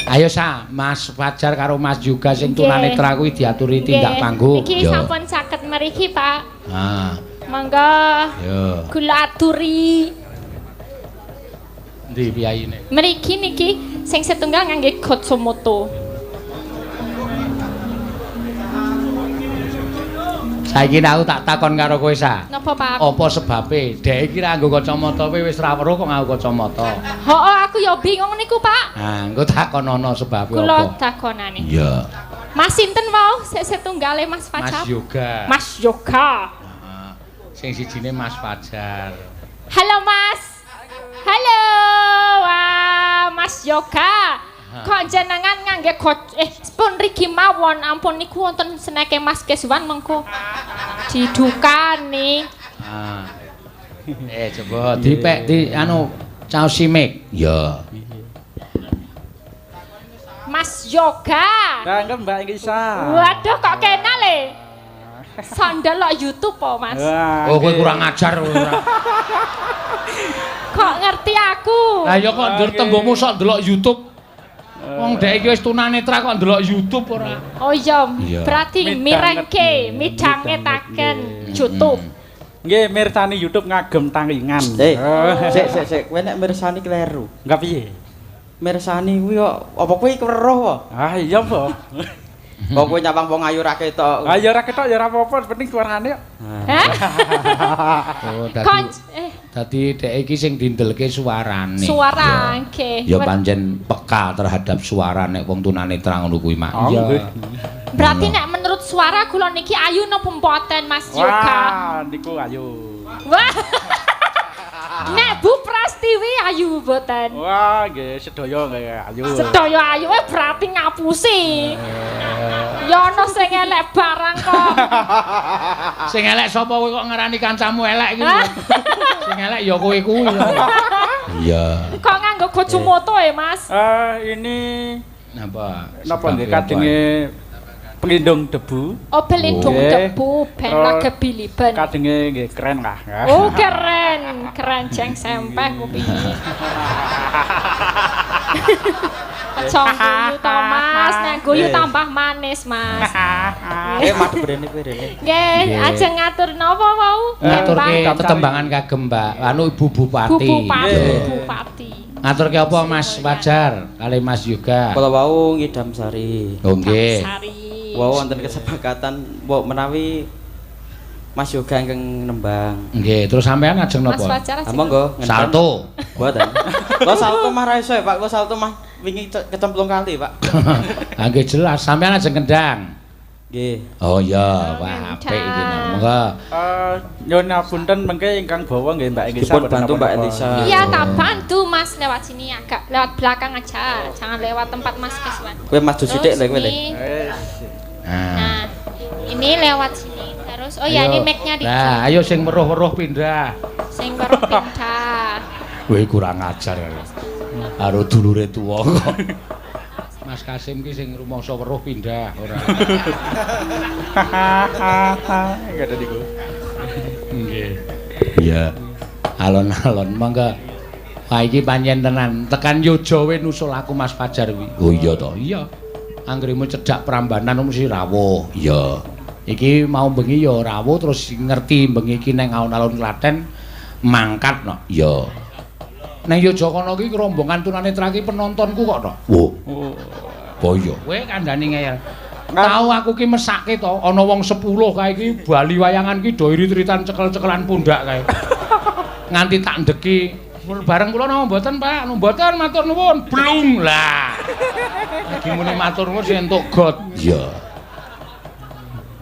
Ayo Mas Fajar karo Mas juga sing tunanetra kuwi diaturi tindak panggung. Niki sampun saged mriki, Pak. Mangga. Yo. Kula aturi. Ndi piyayine? Mriki niki sing setunggal ngangge Gotsumoto. Saiki aku tak takon karo kowe Napa, Pak? Apa sebabe? Dek iki ra nggo kacamata kowe wis ra weruh kok nganggo kacamata. Hooh, aku ya bingung niku, Pak. Engko takonono sebabe apa? Kula takonane. Iya. Mas sinten mau sik setunggale Mas Fajar? Mas Yoga. Mas Yoga. Heeh. Sing sijine Mas Fajar. Halo, Mas. Halo. Wah, Mas Yoga. Kok jenengan ngangge pun rigi mawon ampun niku wonten seneke Mas Keswan mengko didukani. Coba dipek di anu caos simik. Ya. Mas Yoga. Kangge Mbak Ingisa. Waduh kok kenal e. Sandal lo YouTube po, Mas. Oh, kowe kurang ajar ora. Kok ngerti aku? Lah ya kok ndur tembungmu sok ndelok YouTube. Wong dhek iki wis tunanetra kok ndelok YouTube ora. Oh iya, berarti mirengke, midhangetaken YouTube. Nggih, mirsani YouTube ngagem tangingan. Sik, kowe nek mirsani kleru. Enggak piye? Mirsani kuwi kok apa kowe weruh apa? Iya, Po. Kok kowe nyawang wong ayu ra ketok. Ya ora ketok ya ora apa-apa, penting suarane kok. Oh, dadi dhek iki sing dindelke suarane. Suara nggih. Ya pancen peka terhadap suara nek wong tunanetra ngono kuwi, Mak. Iya. Berarti nek menurut suara kula niki ayu napa mboten, Mas Yoga? Wah, niku ayu. Wah. Nek Bu Prastiwi ayu mboten. Wah, nggih sedaya nggih ayu. Sedaya ayu berarti ngapusi. Ya ono sing elek barang kok. Sing elek sapa kowe kok ngarani kancamu elek iki? Sing elek ya kowe kuwi. Iya. Kok nganggo Gotsumoto Mas? Ini napa? Napa nggih kadenge pelindung debu. Oh, pelindung debu ben lagi biliben. Kadenge nggih keren lah. Oh, keren. Keren jeng sempeh kuwi. Congguyu to Mas, nek guyu tambah manis Mas. Madhep rene kowe rene. Nggih, ajeng ngatur napa wau? Ngaturke tetembangan kagem Mbak anu Ibu Bupati. Bupati. Ngaturke apa Mas Fajar kali Mas Yoga? Kala wau ngidam sari. Oh nggih. Wau wonten kesepakatan mbok menawi Mas Yoga ingkang nembang. Nggih, terus sampean ajeng napa? Mas Fajar. Monggo salto. Mboten. Kok salto mah ra iso ya, Pak. Kok salto mah wingi kecemplung kali, Pak. Ha nggih jelas, sampean ajeng kendang. Nggih. Oh iya, wah apik iki monggo. Nyuwun ngapunten mengke ingkang bawa nggih Mbak Elisa. Dipun bantu Mbak Elisa. Iya, tak bantu Mas lewat sini agak lewat belakang aja. Jangan lewat tempat Mas Keswan. Kowe maju sithik lho kowe. Nah, ini lewat sini. Terus oh ya ini mic-nya di. Nah, ayo sing weruh-weruh pindah. Sing weruh pindah. Kowe kurang ajar karo dulure tuwa kok. Mas Kasim ki sing rumangsa weruh pindah ora. Enggak ada niku. Nggih. Iya. Alon-alon mangga. Wah iki pancen tenan. Tekan Yojawe nusul aku Mas Fajar kuwi. Oh iya to, iya. Anggremu cedhak Prambanan mesti rawuh. Iya. Iki mau bengi ya rawuh terus ngerti bengi iki nang alun-alun Klaten mangkat no. Iya. Neng Yojokono ki rombongan tunanetra ki penontonku kok to. Wo. Boyo. Kowe kandhani ngeyel. Tahu aku ki mesake to, ana wong 10 kae ki bali wayangan ki do irit-iritan cekel-cekelan pundak kae. Nganti tak ndeki bareng kula napa mboten Pak? Mboten matur nuwun. Blung lah. Lagi muni matur nuwun sing entuk got. Iya.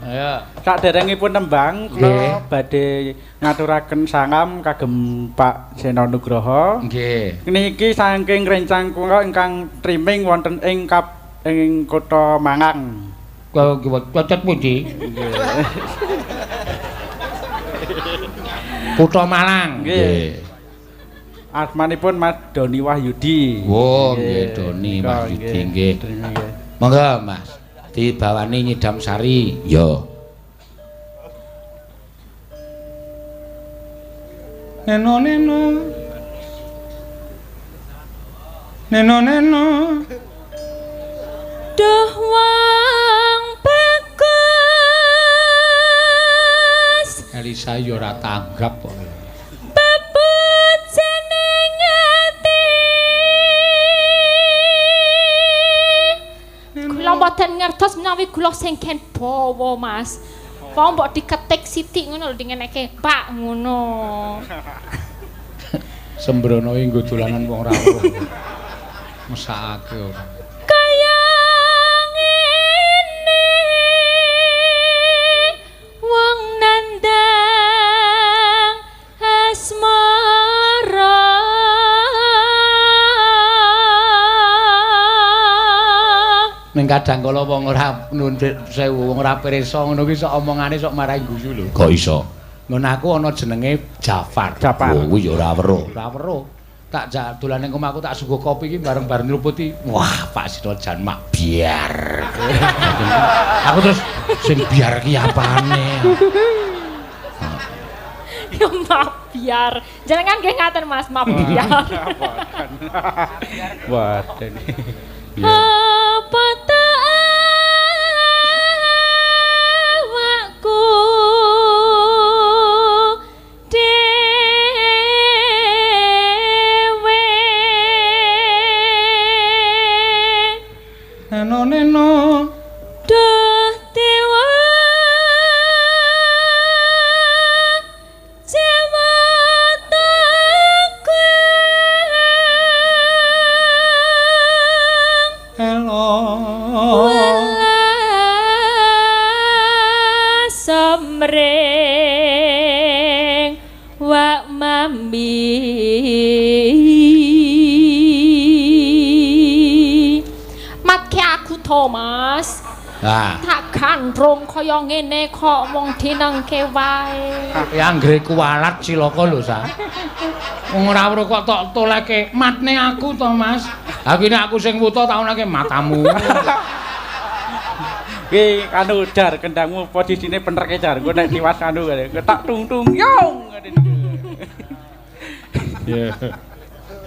Ayo. Saderengipun nembang kula badhe ngaturaken sangam kagem Pak Seno Nugroho. Nggih. Niki saking rencang kula ingkang streaming wonten ing kota Mangang. Cocot pundi? Kutha Malang. Nggih. Asmanipun Mas Doni Wahyudi. Oh, nggih Doni Wahyudi nggih. Monggo Mas, dibawani Nyidam Sari. Yo. Neno neno. Neno neno. Duh wong bagus. Elisa yo ora tanggap kok. Bebut jeneng ati. Kula mboten ngertos menawi kula sing ken bawa Mas. Apa mbok diketik sithik ngono lho dingeneke Pak ngono. Sembrono nggo dolanan wong ra weruh. Mesake ora. Kaya ngene wong nandang asmara. Ning kadang kala wong ora nuntut sewu, wong ora pirsa ngono ki sok omongane sok marahi guyu lho. Kok iso? Ngono aku ana jenenge Jafar. Oh, kuwi ya ora weruh. Ora weruh. Tak jak dolan ning omahku tak suguh kopi iki bareng-bareng nyruputi. Wah, Pak Sino jan mak biar. Aku terus sing biar ki apane? Ya mak biar. Jenengan nggih ngaten Mas, mak biar. Waduh. Apa tak awakku dewe Neno neno duh dewa jawataku Somring wak mambi matke aku Thomas. Tak gandrung kaya ngene kok mung dinengke wae. Ya anggere kualat cilaka lho, Sa. Wong ora weruh kok tok toleke matne aku to, Mas. Ha kene aku sing wuta tak onake matamu. Ki anu dar kendangmu posisine bener ke jar. Engko nek tiwas anu tak tung-tung yong. Ya.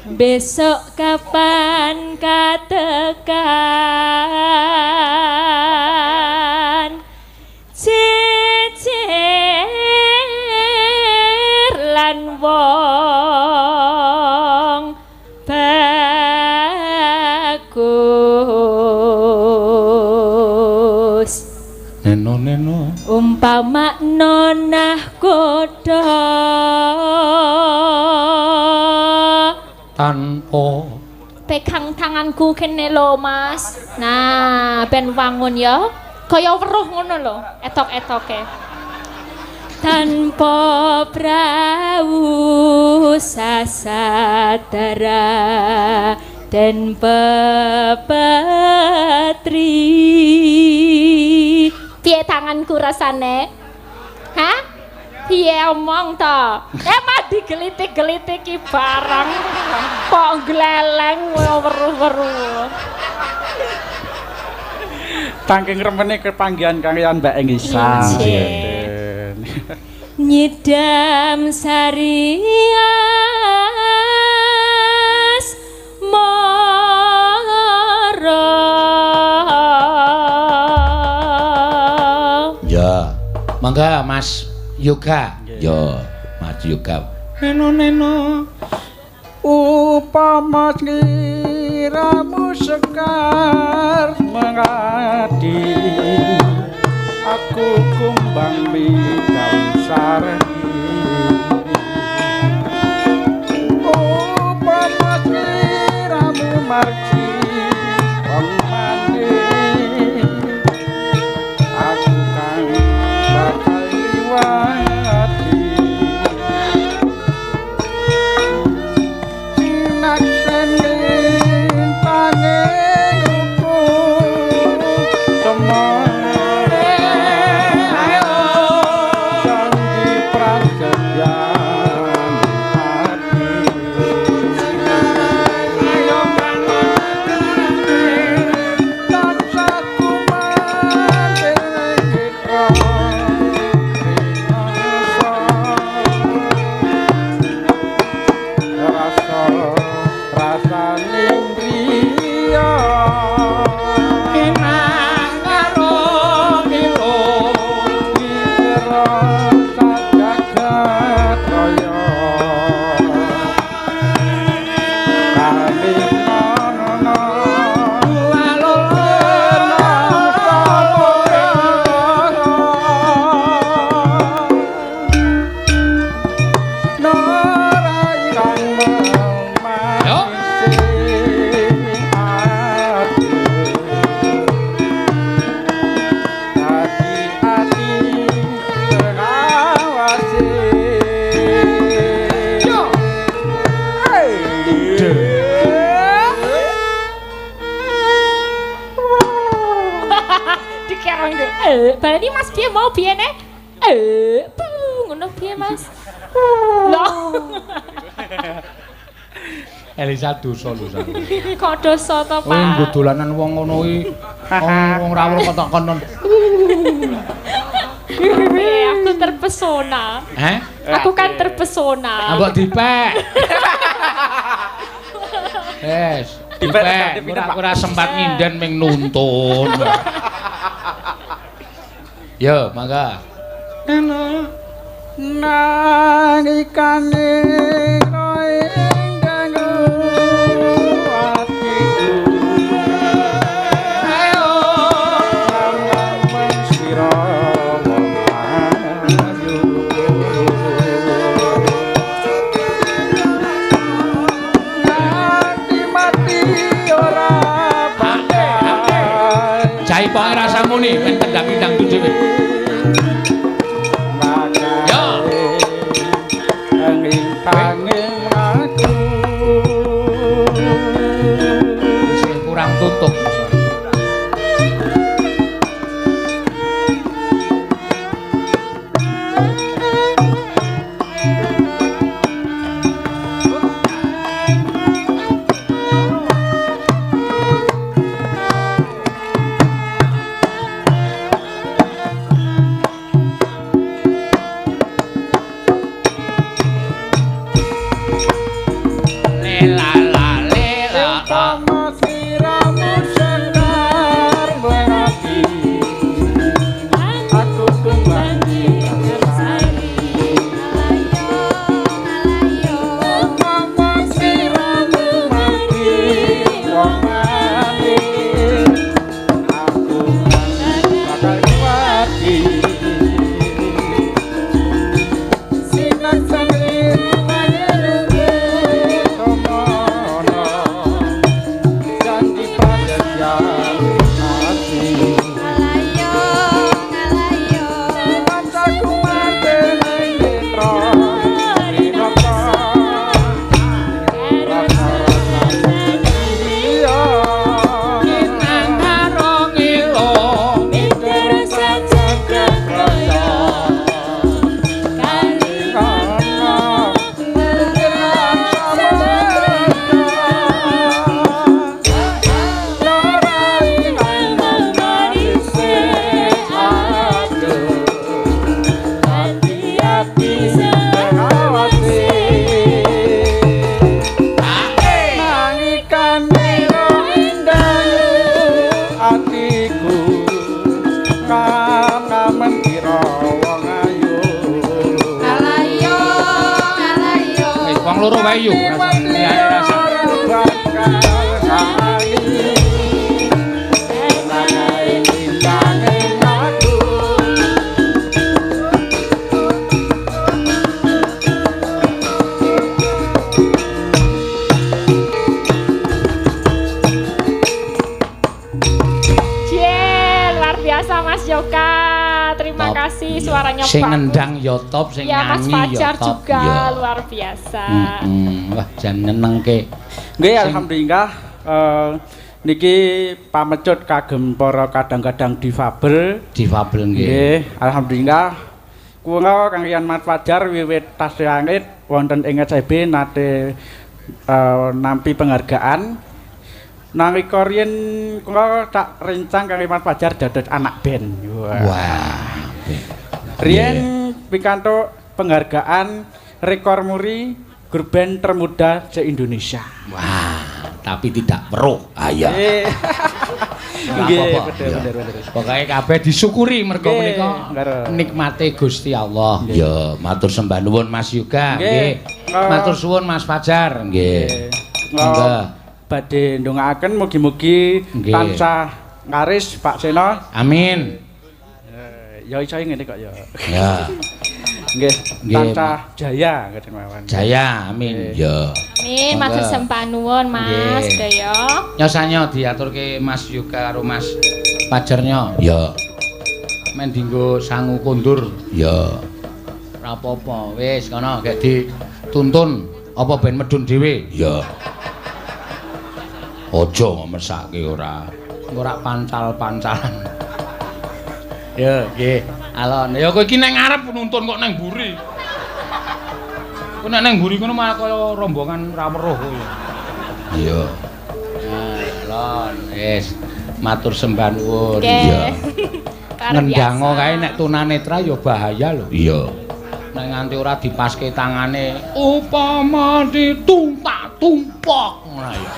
Besok kapan katekan jejer lan wong bagus. Neno Umpama nonah kodho tanpa pegang tanganku kene lho Mas. Nah, ben wangun ya. Kaya weruh ngono lho, etok-etoke. Tanpa prau sasadara dan pepatri. Piye tanganku rasane? Hah? Piye omong to? Emang digelitik-gelitik ki barang kok gleleng weruh-weruh. Tangking remene kepanggihan kalian Mbak Engisa. Nyidam Sarias Moro. Ya, mangga Mas Yoga. Yo, Mas Yoga. Neno upama sliramu sekar mengadi aku kumbang bidang sareni upama sliramu marji wong mandi aku kang bakal liwati Balani Mas piye mau biyene? Ngono piye Mas? Loh. Elisa dosa lho sak. Kok dosa to, Pak? Nggo dolanan wong ngono kuwi. Wong rawuh kok konon. Aku terpesona. Aku kan terpesona. Mbok dipek. Dipek. Ora sempat nginden ming nuntun. Yo, mangga. Nang ikane roe dangu atiku ayo sampeyan sira wong ayu nganti mati ora pandai Jai pokoke rasamu ni men tendang-tendang dhewe. Angin aku sing kurang tutup. Wong loro wae yo. Rasa. Mas Yoka, terima kasih suaranya sing ngendang ya top, sing ya, Mas nyanyi Fajar ya top juga ya. luar biasa. Wah, jan nyenengke. Nggih, alhamdulillah niki pamecut kagem para kadang-kadang difabel. Difabel nggih. Nggih, alhamdulillah kula kaliyan Mas Fajar wiwit tasih langit wonten ing SCB nate nampi penghargaan. Nalika riyen kula tak rencang kali Mas Fajar dados anak band. Wah. Riyen pikantuk penghargaan rekor muri grup band termuda se-Indonesia. Wah, tapi tidak weruh. Ah ya. Nggih, bener. Pokoke kabeh disyukuri mergo menika nikmate Gusti Allah. Ya, matur sembah nuwun Mas Yoga, nggih. Matur suwun Mas Fajar, nggih. Monggo. Badhe ndongaaken mugi-mugi tansah laris Pak Seno. Amin. Ya iso ngene kok ya. Ya. Nggih, tansah jaya ngeten mawon. Jaya, amin. Ya. Amin, matur sembah nuwun Mas sedaya. Nyosanya diaturke Mas Yoga karo Mas Fajarnya. Ya. Men dienggo sangu kondur. Ya. Ora apa-apa, wis kono gek dituntun apa ben medun dhewe. Ya. Ojo mesake ora pancal-pancalan. Ya, nggih. Alon, ya kowe iki nek ngarep nuntun kok nang mburi. Kok nek nang mburi kono malah kaya rombongan ra weruh kowe. Iya. Alon, wis matur sembah nuwun. Iya. Ngendango kae nek tunanetra ya bahaya lho. Iya. Nek nganti ora dipaske tangane upama ditumpak-tumpak ngono ya.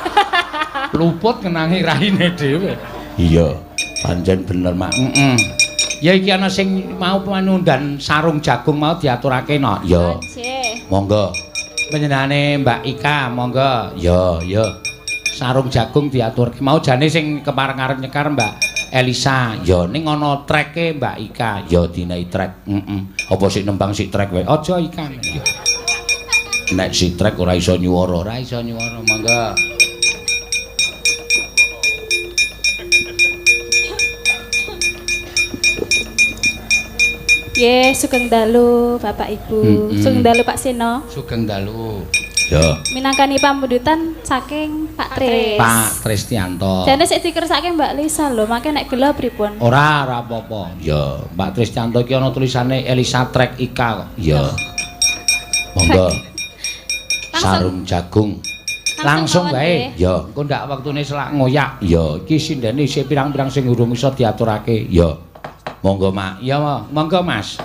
Luput ngenangi raine dhewe. Iya, pancen bener mak. Ya iki ana sing mau panundan sarung jagung mau diaturake no. Ya. Monggo. Panjenengane Mbak Ika, monggo. Ya, ya. Sarung jagung diaturke. Mau jane sing kepareng-arep nyekar Mbak Elisa. Ya ning ana treke Mbak Ika. Ya dinai trek. Apa sik nembang sik trek wae. Aja ikan. Ya. Nek sik trek ora iso nyuwara, monggo. Nggih, sugeng dalu Bapak Ibu. Sugeng dalu Pak Seno. Sugeng dalu. Ya. Minangkani pambudutan saking Pak Tris. Pak Tristianto. Jane sik dikersake Mbak Lisa lho, make nek gelo pripun? Ora apa-apa. Ya, Pak Tristianto iki ana tulisane Elisa Trek Ika kok. Ya. Monggo. Sarung jagung. Langsung wae. Ya, engko ndak wektune selak ngoyak. Ya, iki sindene isih pirang-pirang sing urung iso diaturake. Ya. Monggo, Mak. Ya, monggo, Mas.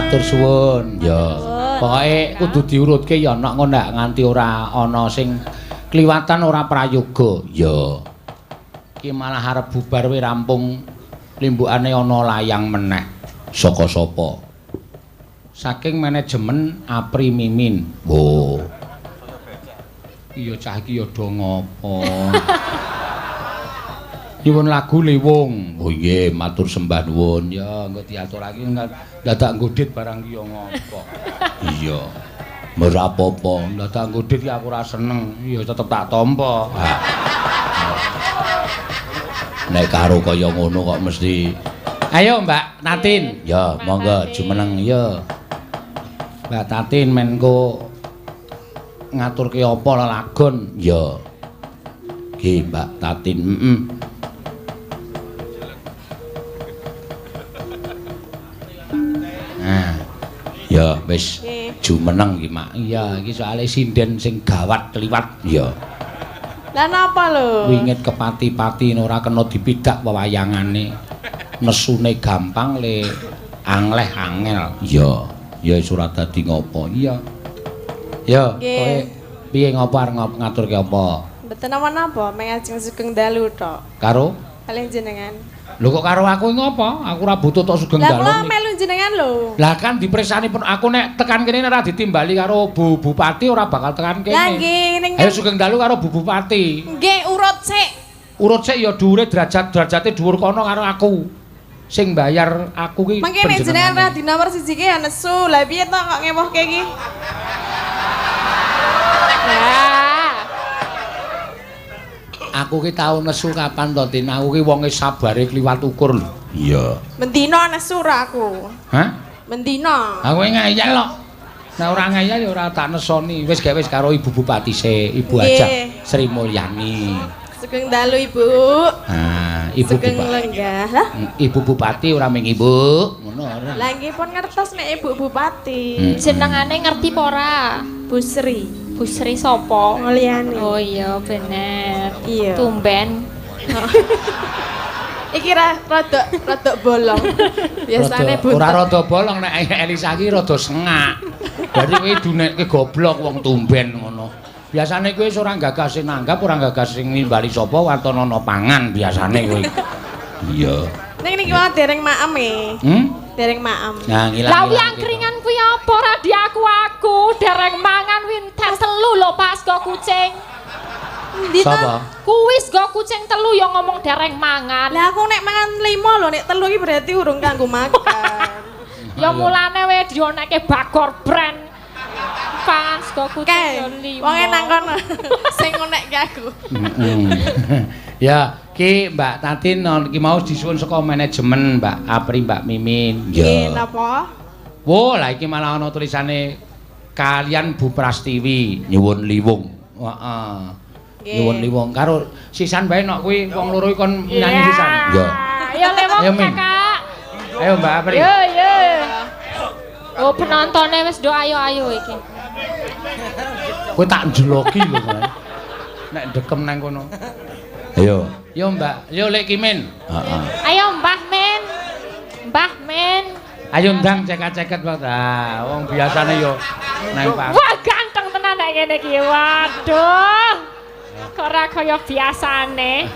matur suwun. Ya. Pokoke kudu diurutke ya ana ngono nganti ora ana sing kliwatan ora prayoga. Ya. Iki malah arep bubar we rampung limbukane ana layang meneh. Saka sapa? Saking manajemen Apri Mimin. Oh. Iya cah iki ya do ngopo. Nyuwun lagu Liwung. Oh nggih, matur sembah nuwun. Ya, engko diaturake dadak nggodit barang ki ya ngopo. Iya. Ora apa-apa, dadak nggodit ki aku ora seneng. Ya tetep tak tampa. Nek karo kaya ngono kok mesti. Ayo Mbak Tatin. Ya, monggo jumeneng ya. Mbak Tatin menko ngaturke apa lelagon? Ya. Nggih, Mbak Tatin. Nah, ya wis jumeneng iki Mak. Iya, iki soalé sinden sing gawat kliwat ya. Lah napa lho? Wingit kepati-pati ora kena dipidak wewayangane. Nesune gampang le angleh angel. Iya, ya ora dadi ngopo. Iya. Ya, kowe piye ngopo arep ngaturke apa? Mboten napa-napa, mengajeng Sugeng Dalu tok. Karo? Kalian jenengan. Lho kok karo aku ngopo? Aku ora butuh tok Sugeng Dalu. Lah kula melu jenengan lho. Lah kan dipresanipun aku nek tekan kene ora ditimbali karo Bu Bupati ora bakal tekan kene. Lah nggih ning Ayo Sugeng Dalu karo Bu Bupati. nggih urut sik. Urut sik ya dhuwure derajate dhuwur kono karo aku. Sing bayar aku ki Mangke nek jenengan ra di nomor 1 ki ya nesu. Lah piye to kok ngewohke iki? Aku ki tau nesu kapan to, Tin? Aku ki wonge sabare kliwat ukur lho. Iya. Mendina nesu ra aku. Hah? Mendina. Aku ngeyel kok. Nek ora ngeyel ya ora tak nesoni. Wis gawe wis karo Ibu Bupati Ibu Aja Sri Mulyani. Sugeng Dalu Ibu. Nah, Ibu Sugeng Bupati. lenggah. Lah, Ibu Bupati ora ming Ibu, ngono ora. lah nggih pun ngertos nek Ibu Bupati. Jenengane ngerti apa ora? Bu Sri. Bu Sri sapa? Mulyani. Oh iya bener. Iya. Tumben. Iki rada bolong. Biasane buntet. Ora rada bolong nek Elisa iki rada sengak. Berarti kowe dunekke goblok wong tumben ngono. Biasane kowe ora gagas sing nanggap, ora gagas sing nimbali sapa watonana pangan biasane kowe. Iya. Ning niki wae dereng maem e. Dereng maem. Nah, ngilang. Lah wi angkringan kuwi apa ora aku dereng mangan winter telu lho pas go kucing. Sapa? Kuwi go kucing telu ya ngomong dereng mangan. Lah aku nek mangan 5 lho, nek 3 iki berarti urung kanggo makan. Ya mulane we dionekke Bagor brand. Pas go kucing ya 5. Wong nang kono sing ngonekke aku. Ya, ki Mbak Tatin iki mau disuwun saka manajemen Mbak Apri Mbak Mimin. Nggih, napa? Wo, lah iki malah ana tulisane kalian Bu Prastiwi nyuwun liwung. Heeh. Nyuwun liwung karo sisan bae nok kuwi wong loro kon nyanyi sisan. Ya. Ayo lewat Kakak. Ayo Mbak Apri. Yo. Oh penontonnya wis do ayo iki. Kowe tak njeloki lho kan. Nek dekem nang kono. Ayo. Yo Mbak, yo Lek Kimin. Heeh. Ayo Mbah Men. Mbah Men. Ayo ndang ceket-ceket Pak. Ah, wong biasane yo nang Pak. Wah ganteng tenan nek ngene iki. Waduh. Kok ora kaya biasane.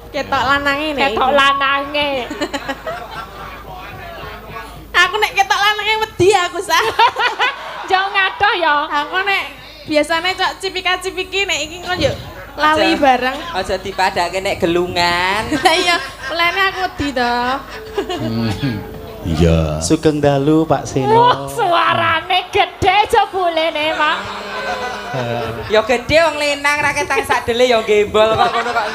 Ketok lanange nek. Ketok lanange. Aku nek ketok lanange wedi aku sah. Jauh ngadoh ya. Aku nek biasane cok cipika-cipiki nek iki kok yo lali bareng. Aja dipadake nek gelungan. Lah iya, mulane aku wedi to. Iya. Sugeng Dalu Pak Seno. Wah, suarane gede jebulene, Mak. Ya gede wong lenang ra ketang sadele ya gembol kok ngono kok.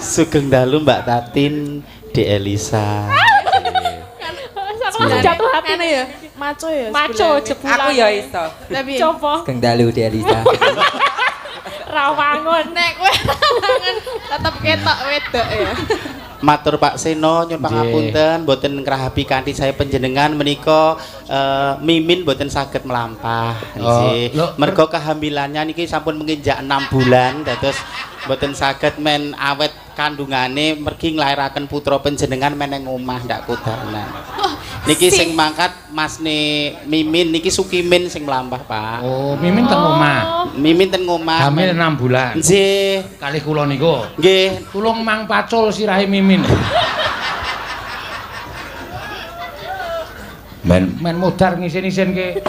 Sugeng Dalu Mbak Tatin, De Elisa. Langsung jatuh hati Anu ya, maco ya. Maco jebulan. Aku ya iso. Tapi Coba Sugeng Dalu De Elisa. rawangun. nek kowe rawangan tetep ketok wedok ya. Matur Pak Seno nyuwun pangapunten mboten ngrahapi kanthi saya panjenengan menika Mimin mboten saged melampah nggih. Mergo kehamilannya niki sampun menginjak 6 bulan dados mboten saged men awet kandungane mergi nglairaken putra panjenengan meneng omah ndak kodanan. Wah, Niki sing mangkat Masne Mimin niki Sukimin sing mlampah, Pak. Oh, Mimin teng omah. Mimin ten ngomah. Hamil 6 bulan. Nggih. Kalih kula niku. Nggih. Tulung mang pacul sirahe Mimin. Men modar ngisin-isin ke.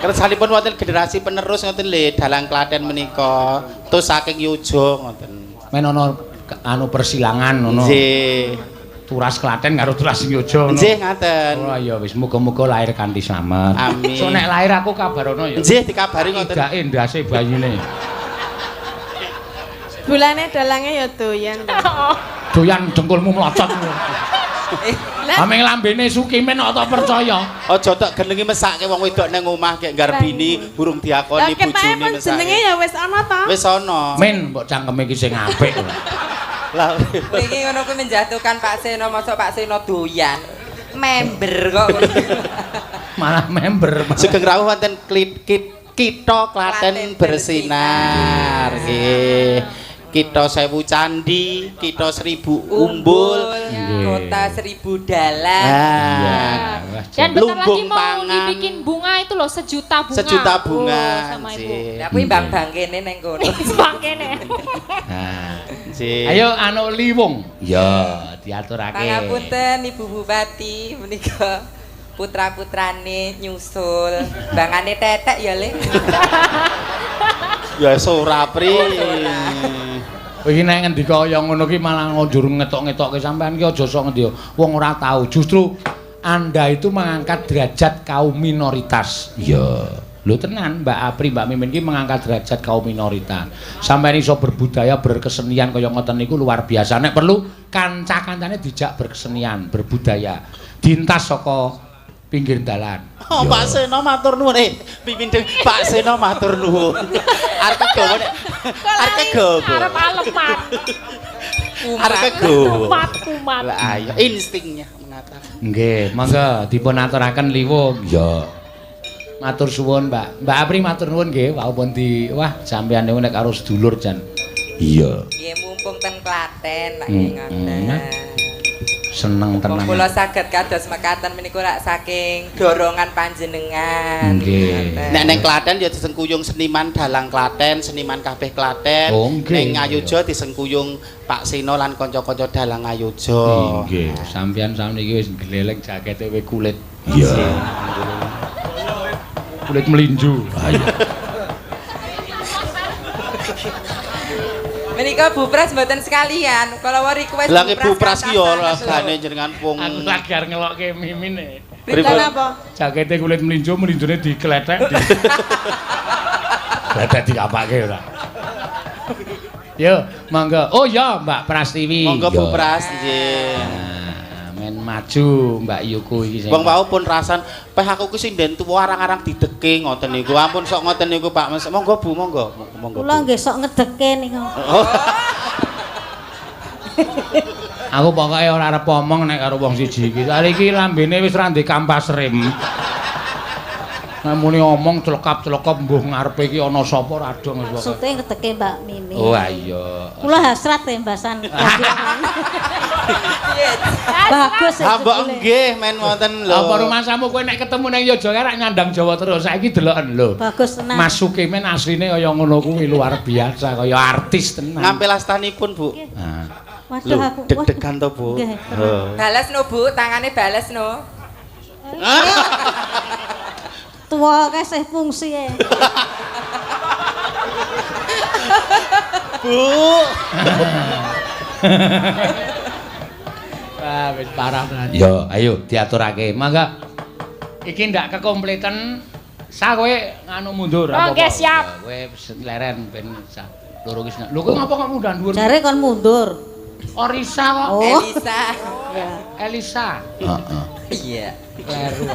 Kersanipun wonten generasi penerus ngoten lho, dalang Klaten menika. Terus saking Yojo ngoten. Men ana anu persilangan ngono. Nggih. Turas Klaten karo Turas Yojo ngono. Nggih ngaten. Oh ya wis muga-muga lahir kanthi slamet. Amin. So nek lahir aku kabarono ya. Nggih dikabari ngoten. Tidak endase bayine. Bulane dalange ya doyan. Doyan dengkulmu mlocot. Ameng lambene Sukimin kok tak percaya. Aja tak genengi mesake wong wedok nang omah kek garbini burung diakoni bojone mesake. Jenenge ya wis ana ta? Wis ana. Men mbok cangkeme iki sing apik. Lah Iki ngono kuwi menjatuhkan Pak Seno, mosok Pak Seno doyan. Member kok. Malah member. Sugeng rawuh wonten Kitha Klaten bersinar nggih. Kitha 1000 candi, Kitha 1000 umbul, kota 1000 dalan. Dan bentar lagi mau dibikin bunga itu loh, sejuta bunga. Sejuta bunga. Oh, sama Ibu. Ya kuwi bang-bang kene ning kono. Bang kene. Nah, nggih. ayo anu liwung. Ya, diaturake. Pangapunten Ibu Bupati menika putra-putrane nyusul. Bangane tetek ya, Le. Ya ora pri. Iki nek ngendika kaya ngono ki malah ngonjur ngetok-ngetokke sampean ki aja sok ngendi. Wong ora tahu. Justru Anda itu mengangkat derajat kaum minoritas. Ya. Lho tenan Mbak Apri, Mbak Mimin ki mengangkat derajat kaum minoritas. Sampeyan iso berbudaya, berkesenian kaya ngoten niku luar biasa. Nek perlu kanca-kancane dijak berkesenian, berbudaya. Dintas saka pinggir dalan. Oh, Pak Seno matur nuwun. Pimpin Pak Seno matur nuwun. Arep kegawa nek. Arep kegawa. Arep aleman. Arep kegawa. Kumat. Lah ayo instingnya mengatakan. Nggih, monggo dipun aturaken liwung. Ya. Matur suwun, Mbak. Mbak Apri matur nuwun nggih, walaupun wah sampeyan niku nek karo sedulur jan. Iya. Nggih mumpung ten Klaten lak ngoten. Seneng tenan. Kula saged kados mekaten menika rak saking dorongan panjenengan. Nggih. Nek ning Klaten ya disengkuyung seniman dalang Klaten, seniman kabeh Klaten. Ning Ngayuja disengkuyung Pak Seno lan kanca-kanca dalang Ngayuja. Nggih, sampeyan sakniki wis gleleng jakete we kulit. Iya. Kulit melinju. Ayo. Menika Bu Pras mboten sekalian. Kalau request Lah Bu Pras ki ya regane jenengan wong. Aku lagi arep ngelokke Mimin e. Pinten apa? Jakete kulit melinju, melinjune dikletek. Kletek dikapake ora. Yo, monggo. Oh ya, Mbak Prastiwi. Monggo Bu Pras nggih. Men maju Mbak Yuku iki sing. Wong wau pun rasan, peh aku ki sing den tuwa arang-arang dideke ngoten niku. Ampun sok ngoten niku Pak Mas. Monggo Bu, monggo. Monggo. Kula nggih sok ngedeke niku. Oh. Aku pokoke ora arep omong nek karo wong siji iki. Sare iki lambene wis ra ndek kampas rem. Nek muni omong celekap-celekap mbuh ngarepe iki ana sapa ora dong wis pokoke. Maksude ngedeke Mbak Mimi. Oh iya. Kula hasrat tembasan. Bagus ya. Mbok nggih men wonten lho. Apa rumasamu kowe nek ketemu ning Yogyakarta rak nyandang Jawa terus. Saiki deloken lho. Bagus tenan. Mas Sukimin asline kaya ngono kuwi luar biasa, kaya artis tenan. Ngampil astanipun, Bu. Nah. Waduh aku. Deg-degan to, Bu. Nggih. Bales no Bu, tangane bales no. Tuwa kesih fungsi e. Bu. Wah, wis parah tenan. Yo, ayo diaturake. Mangga. Iki ndak kekompleten. Sa kowe nganu mundur apa? Oke, siap. Kowe leren ben loro wis. Lho kowe ngapa kok mundur dhuwur? Jare kon mundur. Orisa kok. Oh. Elisa. Elisa. Heeh. Iya. Kleru.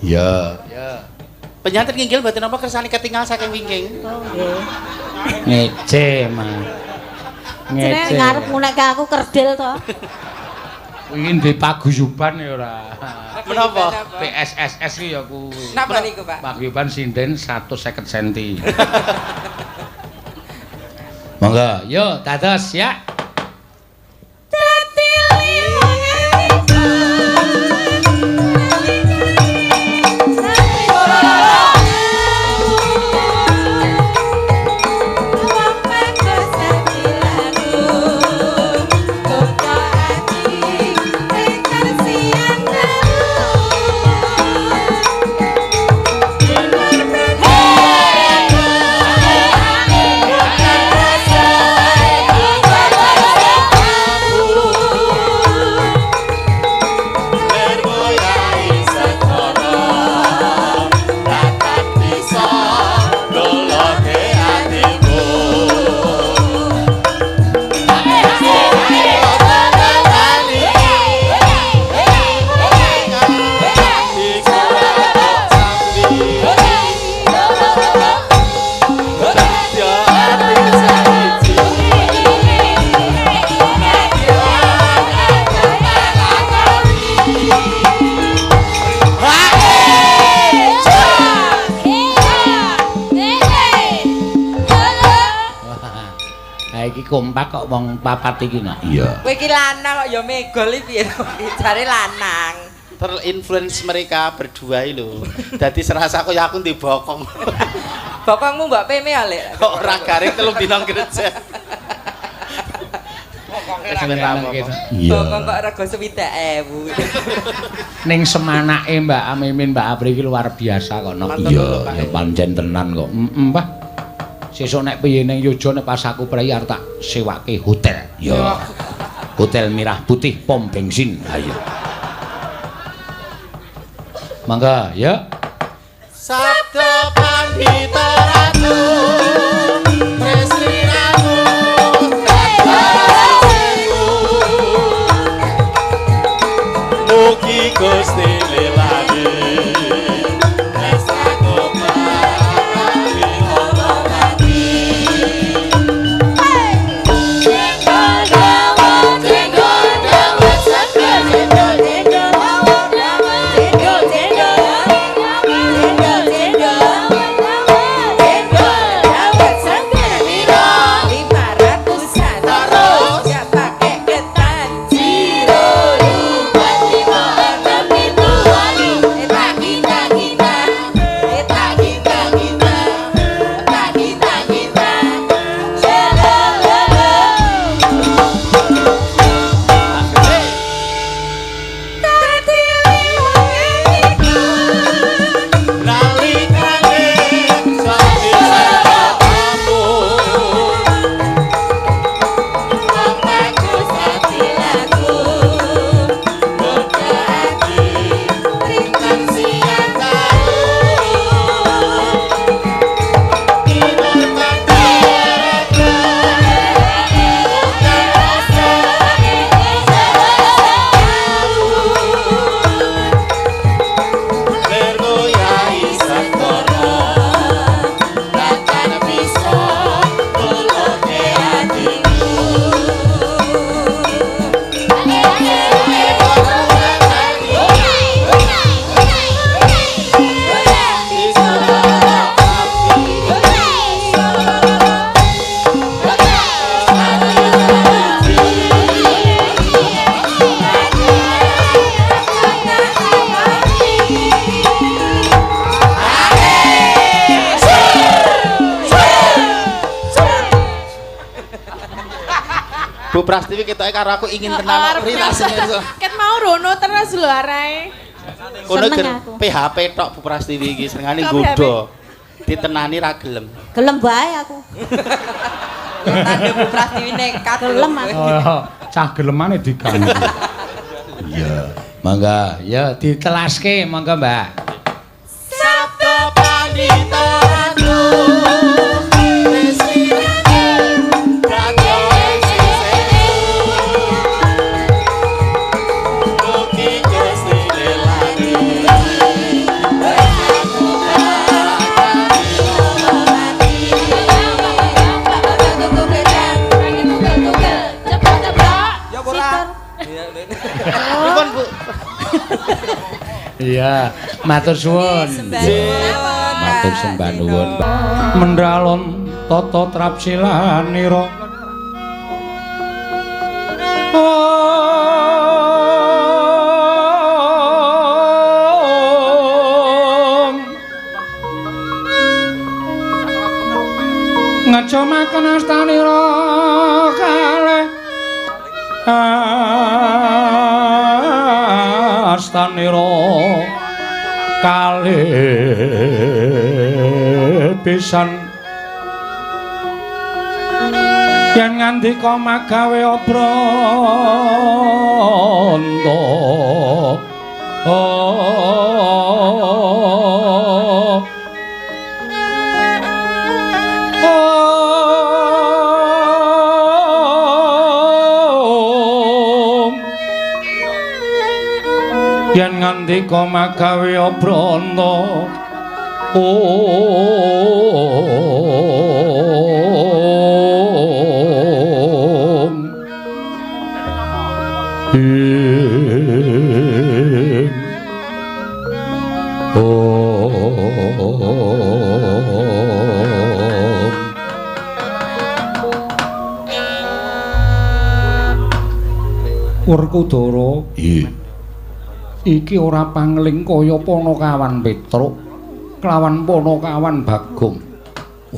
Ya. Ya. Penyantet nginggil mboten napa kersane ketinggal saking wingking. Oh nggih. Ngece, Mas. Jenenge ngarep ngunek aku kerdil to. Iki ndek paguyuban ya ora. Menapa? PSSS ki ya kuwi. Napa niku, Pak? Paguyuban sinden 150 cm. Monggo, yo dados ya. Dadi liwung kompak kok wong papat iki nak. Iya. Kowe iki lanang kok ya megol iki piye to? Jare lanang. Terinfluence mereka berdua lho. Dadi serasa kaya aku ndek bokong. Bokongmu mbok peme ya, Lek. Kok ora garing 3 dina gereja. Bokong kok rego 70.000. Ning semanake Mbak Mimin Mbak Apri iki luar biasa kok. Iya, ya pancen tenan kok. Mbah. Sesuk nek piye ning Yojo nek pas aku prei arep tak sewake hotel. Ya. Hotel Mirah Putih pom bensin. Ayo. Mangga, ya. Sabda Pandita Ratu Tresni Ratu Mugi Gusti lelane Bu Prastiwi ketoke karo aku ingin tenan ritase iso. Ket mau rono terus lho arae. Kono ger PHP tok Bu Prastiwi iki senengane nggodho. Ditenani ra gelem. Gelem bae aku. Tanda Bu Prastiwi nekat gelem aku. Oh, cah gelemane diganti. Iya. Mangga, ya ditelaske mangga, Mbak. Sabda Pandita Ratu Tresni Ratu Mugi Gusti lelane Ya bola. Pripun Bu? Iya, matur suwun. Matur sembah nuwun. Mendralon tata trapsilanira. Ngacomaken astanira kalih astanira kalih pisan yen ngandika magawe obranta yen ngandika magawe obranta Werkudara. Iki ora pangling kaya Panakawan Petruk kelawan Panakawan Bagong.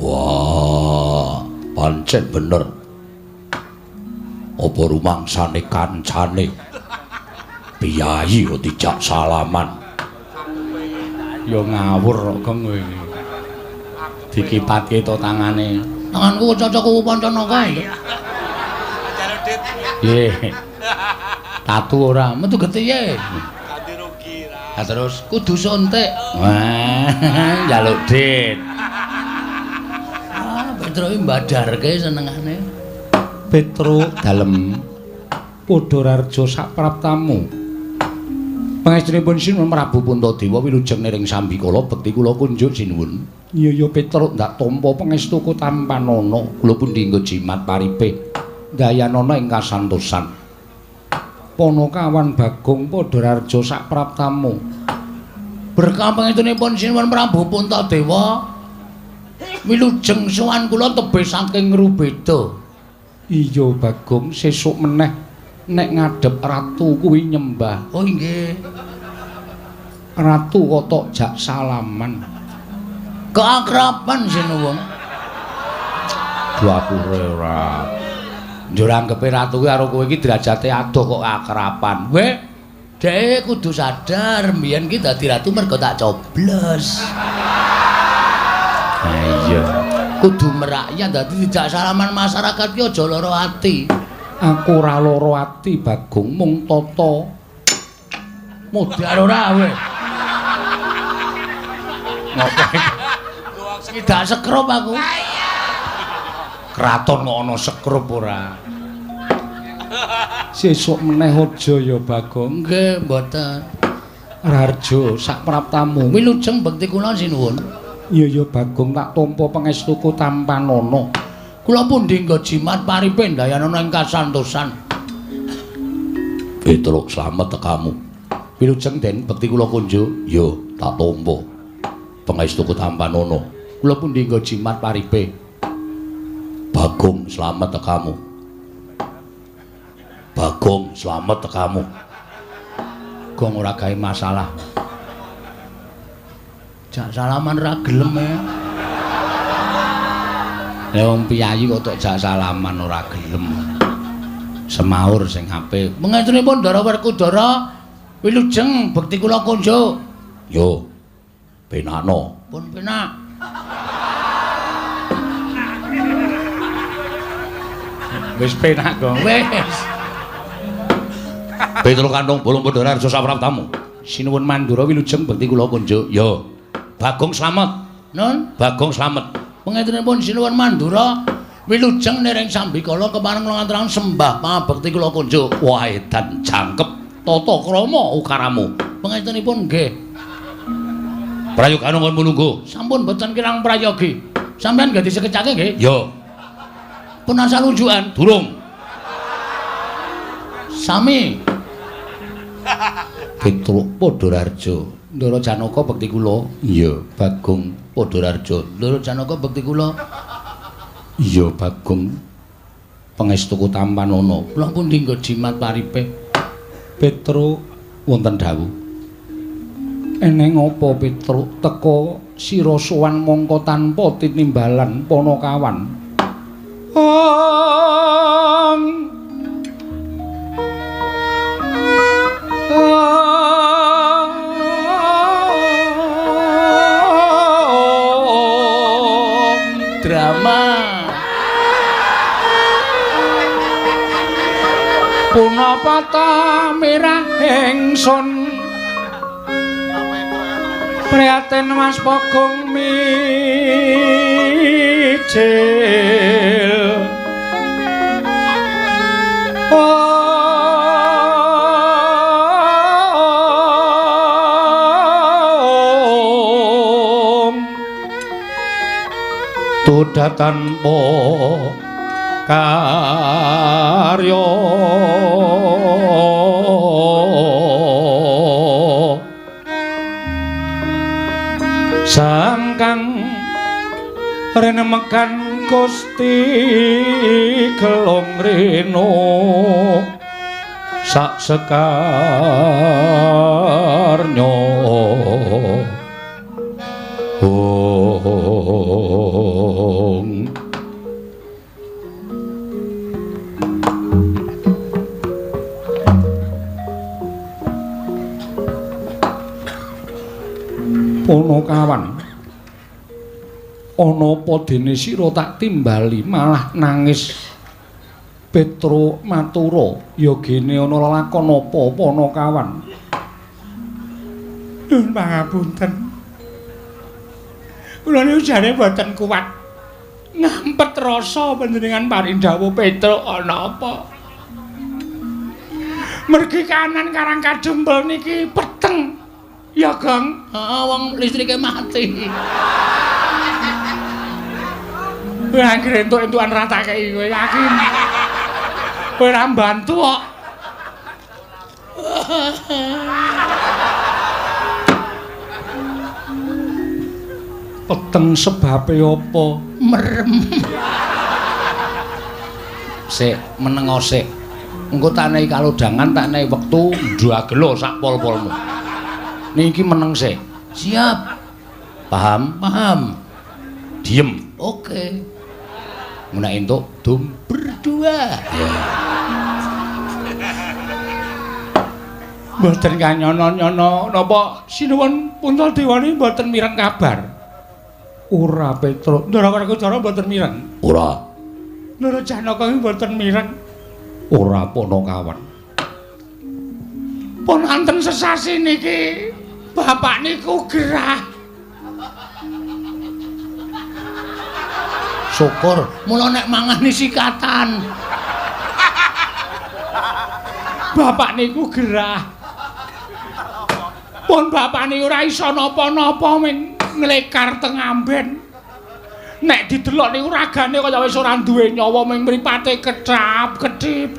Wah, pancen bener. Apa rumangsane kancane piyayi kok dijak salaman. Ya ngawur kok kowe. Dikipatke to tangane. Tanganku cocok pancana kae. Nggih. Tatu ora, metu getihe. Ganti rugi ra. Terus kudu suntik. Wah, njaluk dit. Petruk mbadarke senengane. Petruk dalem Padhararja sapraptamu. Pangestunipun Sinuwun Prabu Puntadewa wilujeng nering Sambikala bekti kula kunjuk sinuwun. Iya Petruk ndak tampa pangestuku tampanana kula pundi nggo jimat paripe dayanana ing kasantosan. Panakawan Bagong Padhararja sapraptamu. Berkah pangestunipun Sinuwun Prabu Puntadewa wilujeng sowan kula tebih saking Rubeda. Iya Bagong sesuk meneh nek ngadhep ratu kuwi nyembah. Oh nggih. Ratu kotok jak salaman. Keakraban sinuwun. Dapure ora. Njur anggepe ratu kuwi karo kowe iki derajate adoh kok akraban. Weh, dhek kudu sadar mbiyen ki dadi ratu mergo tak coblos. Ha iya. Kudu merakyat dadi dijak salaman masyarakat ki aja lara ati. Aku ora lara ati Bagong mung tata. Modar ora kowe. Ngopo iki? Tidak sekrup aku. Kraton kok ana sekrup ora. Sesuk meneh aja ya Bagong. Nggih, mboten. Rarja sapraptamu wilujeng bekti kula sinuwun. Iya Bagong tak tampa pangestuku tampanana. Kula pundi nggo jimat paripe dayanana ing kasantosan. Petruk slamet tekamu. Wilujeng den bekti kula kunjuk. Ya, tak tampa pangestuku tampanana. Kula pundi nggo jimat paripe. Bagong slamet tekamu. Bagong slamet tekamu. Gong ora gawe masalah. Jak salaman ra gelem e. Lah wong piyayi kok tok jak salaman ora gelem. Semaur sing apik. Mengaturipun Ndara Werkudara wilujeng bekti kula kunjuk. Yo. Penakno. Pun penak. Wis penak kok. Wis. Petruk kantong bolong Padhararja sapraptamu. Sinuwun Mandura wilujeng bekti kula kunjuk. Yo. Bagong slamet. Nun, Bagong slamet. Pangetunipun Sinuwun Mandura wilujeng nering Sambikala kepareng nglantaran sembah pangabekti kula kunjuk. Wah edan jangkep Tata krama ukaramu. Pangetunipun nggih. Prayoga nungun mulunggu. Sampun boten kirang prayogi. Sampeyan nggih disekecake nggih? Yo. Pun asal unjukan? Durung. Sami. Petruk Padhararja. Ndara Janaka bekti kula. Iya, Bagong Padhararja. Ndara Janaka bekti kula. Iya, Bagong. Pangestuku tampanana. Kula pundi nggo jimat paripe. Petruk wonten dawuh. Eneng apa Petruk teka sira sowan mangka tanpa tinimbalan Panakawan. Drama punapa ta mirah ingsun prihatin Mas Bagong mijil tudatan po karya sangkang renemekan Gusti Gelong Reno sak sekarnyo Ponokawan ana apa dene sira tak timbali malah nangis Petro matura ya gene ana lakon apa Ponokawan Nuwun pangapunten kula niku jane mboten kuat ngampet rasa panjenengan paring dawuh Petro ana apa mergi kanan Karang Kadempel niki peteng ya Kang heeh wong listrike mati wah grentuk-entukan ratake kowe yakin kowe ora mbantu kok peteng sebabe apa merem sik meneng sik engko tak nehi kalodangan tak nehi wektu ndagelo sak pol-polmu niki meneng sik siap paham diem oke menak entuk dum berdua ya mboten kanyono-nyono napa sinuwun Puntadewa niki mboten mireng kabar ora Petro Ndara Werkudara mboten mireng ora Ndara Janaka mboten mireng ora Ponokawan pun anten sesasi niki bapak niku gerah syukur mula nek mangani sikatan bapak niku gerah pun bapak niku ora iso napa-napa ming nglekar teng amben nek didelok niku ragane kaya wis ora duwe nyawa ming mripate kedap-kedip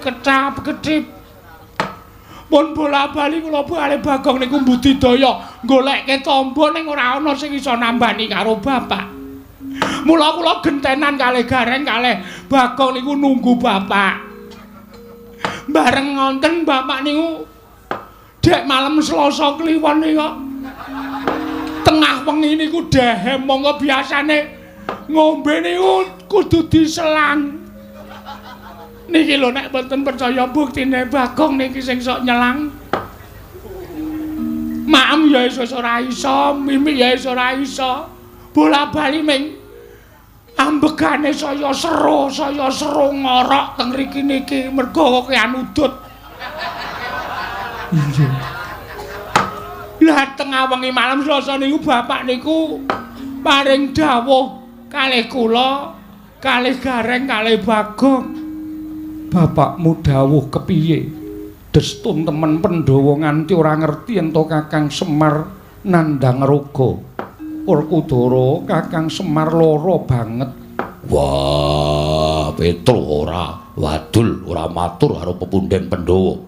pun bola-bali kula bali Bagong niku mbudidaya goleke tamba ning ora ana sing iso nambani karo bapak. Mula kula gentenan kalih Gareng kalih Bagong niku nunggu bapak. Bareng ngonten bapak niku dek malam Selasa kliwon niku tengah wengi niku dehem monggo biasane ngombe niku kudu diselang. Niki lho nek mboten percaya buktine Bagong niki sing sok nyelang. Maem ya wis ora iso, mimik ya wis ora iso. Bola-bali ming ambegane saya sero ngorok teng mriki niki mergo kean udut. Injih. Lah tengah wengi malam Selasa niku bapak niku paring dawuh kalih kula, kalih Gareng, kalih Bagong. Bapakmu dawuh kepiye? Destun temen Pandhawa nganti ora ngerti ento Kakang Semar nandhang raga. Werkudara Kakang Semar lara banget. Wah, Petro ora wadul, ora matur karo pepundhen Pandhawa.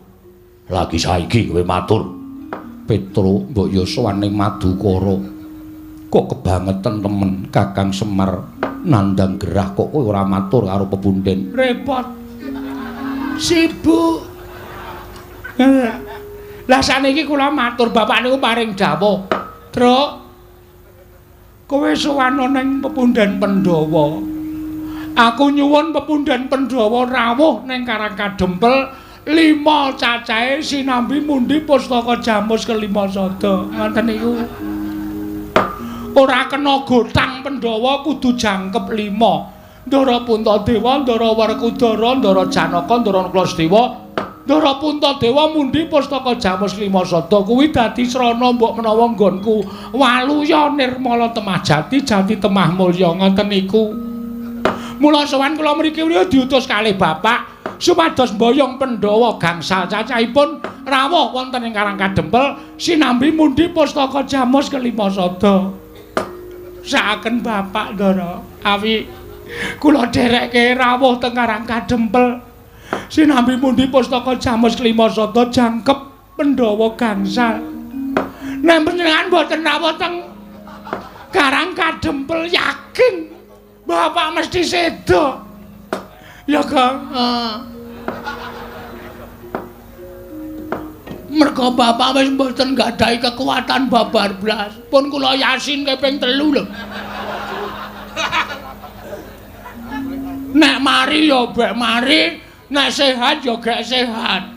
Lagi saiki kowe matur. Petro mbok ya sowane Madukara. Kok kebangetan temen Kakang Semar nandhang gerah kok kowe ora matur karo pepundhen. Repot. Sibuk. Lah saniki kula matur bapak niku paring dawuh. Truk. Kowe sowan ning pepundhen Pandhawa. Aku nyuwun pepundhen Pandhawa rawuh ning Karang Kadempel 5 cacahe sinambi mundi pustaka Jamus kelima sada. Ngoten niku. Ora kena gotang Pandhawa kudu jangkep 5. Ndara Puntadewa, Ndara Werkudara, Ndara Janaka, Ndara Klasdewa, Ndara Puntadewa mundi pustaka Jamus lima sada kuwi dadi srana mbok menawa nggonku Waluya Nirmala Temah Jati, Jati Temah Mulya ngoten niku. Mula sowan kula mriki diutus kalih bapak supados mboyong Pandhawa gangsal cacahipun rawuh wonten ing Karang Kadempel sinambi mundi pustaka Jamus kelima sada. Sakaken bapak Ndara awi kula derekke rawuh teng Karang Kadempel sinambi mundi pustaka Jamus kelima sada jangkep Pandhawa gangsal. Nek panjenengan mboten rawuh teng Karang Kadempel yakin bapak mesti sedo. Ya Kang. Mergo bapak wis mboten gadahi kekuatan babar blas. Pun kula yasin keping 3 lho. Nek mari ya bek mari, nek sehat ya gek sehat.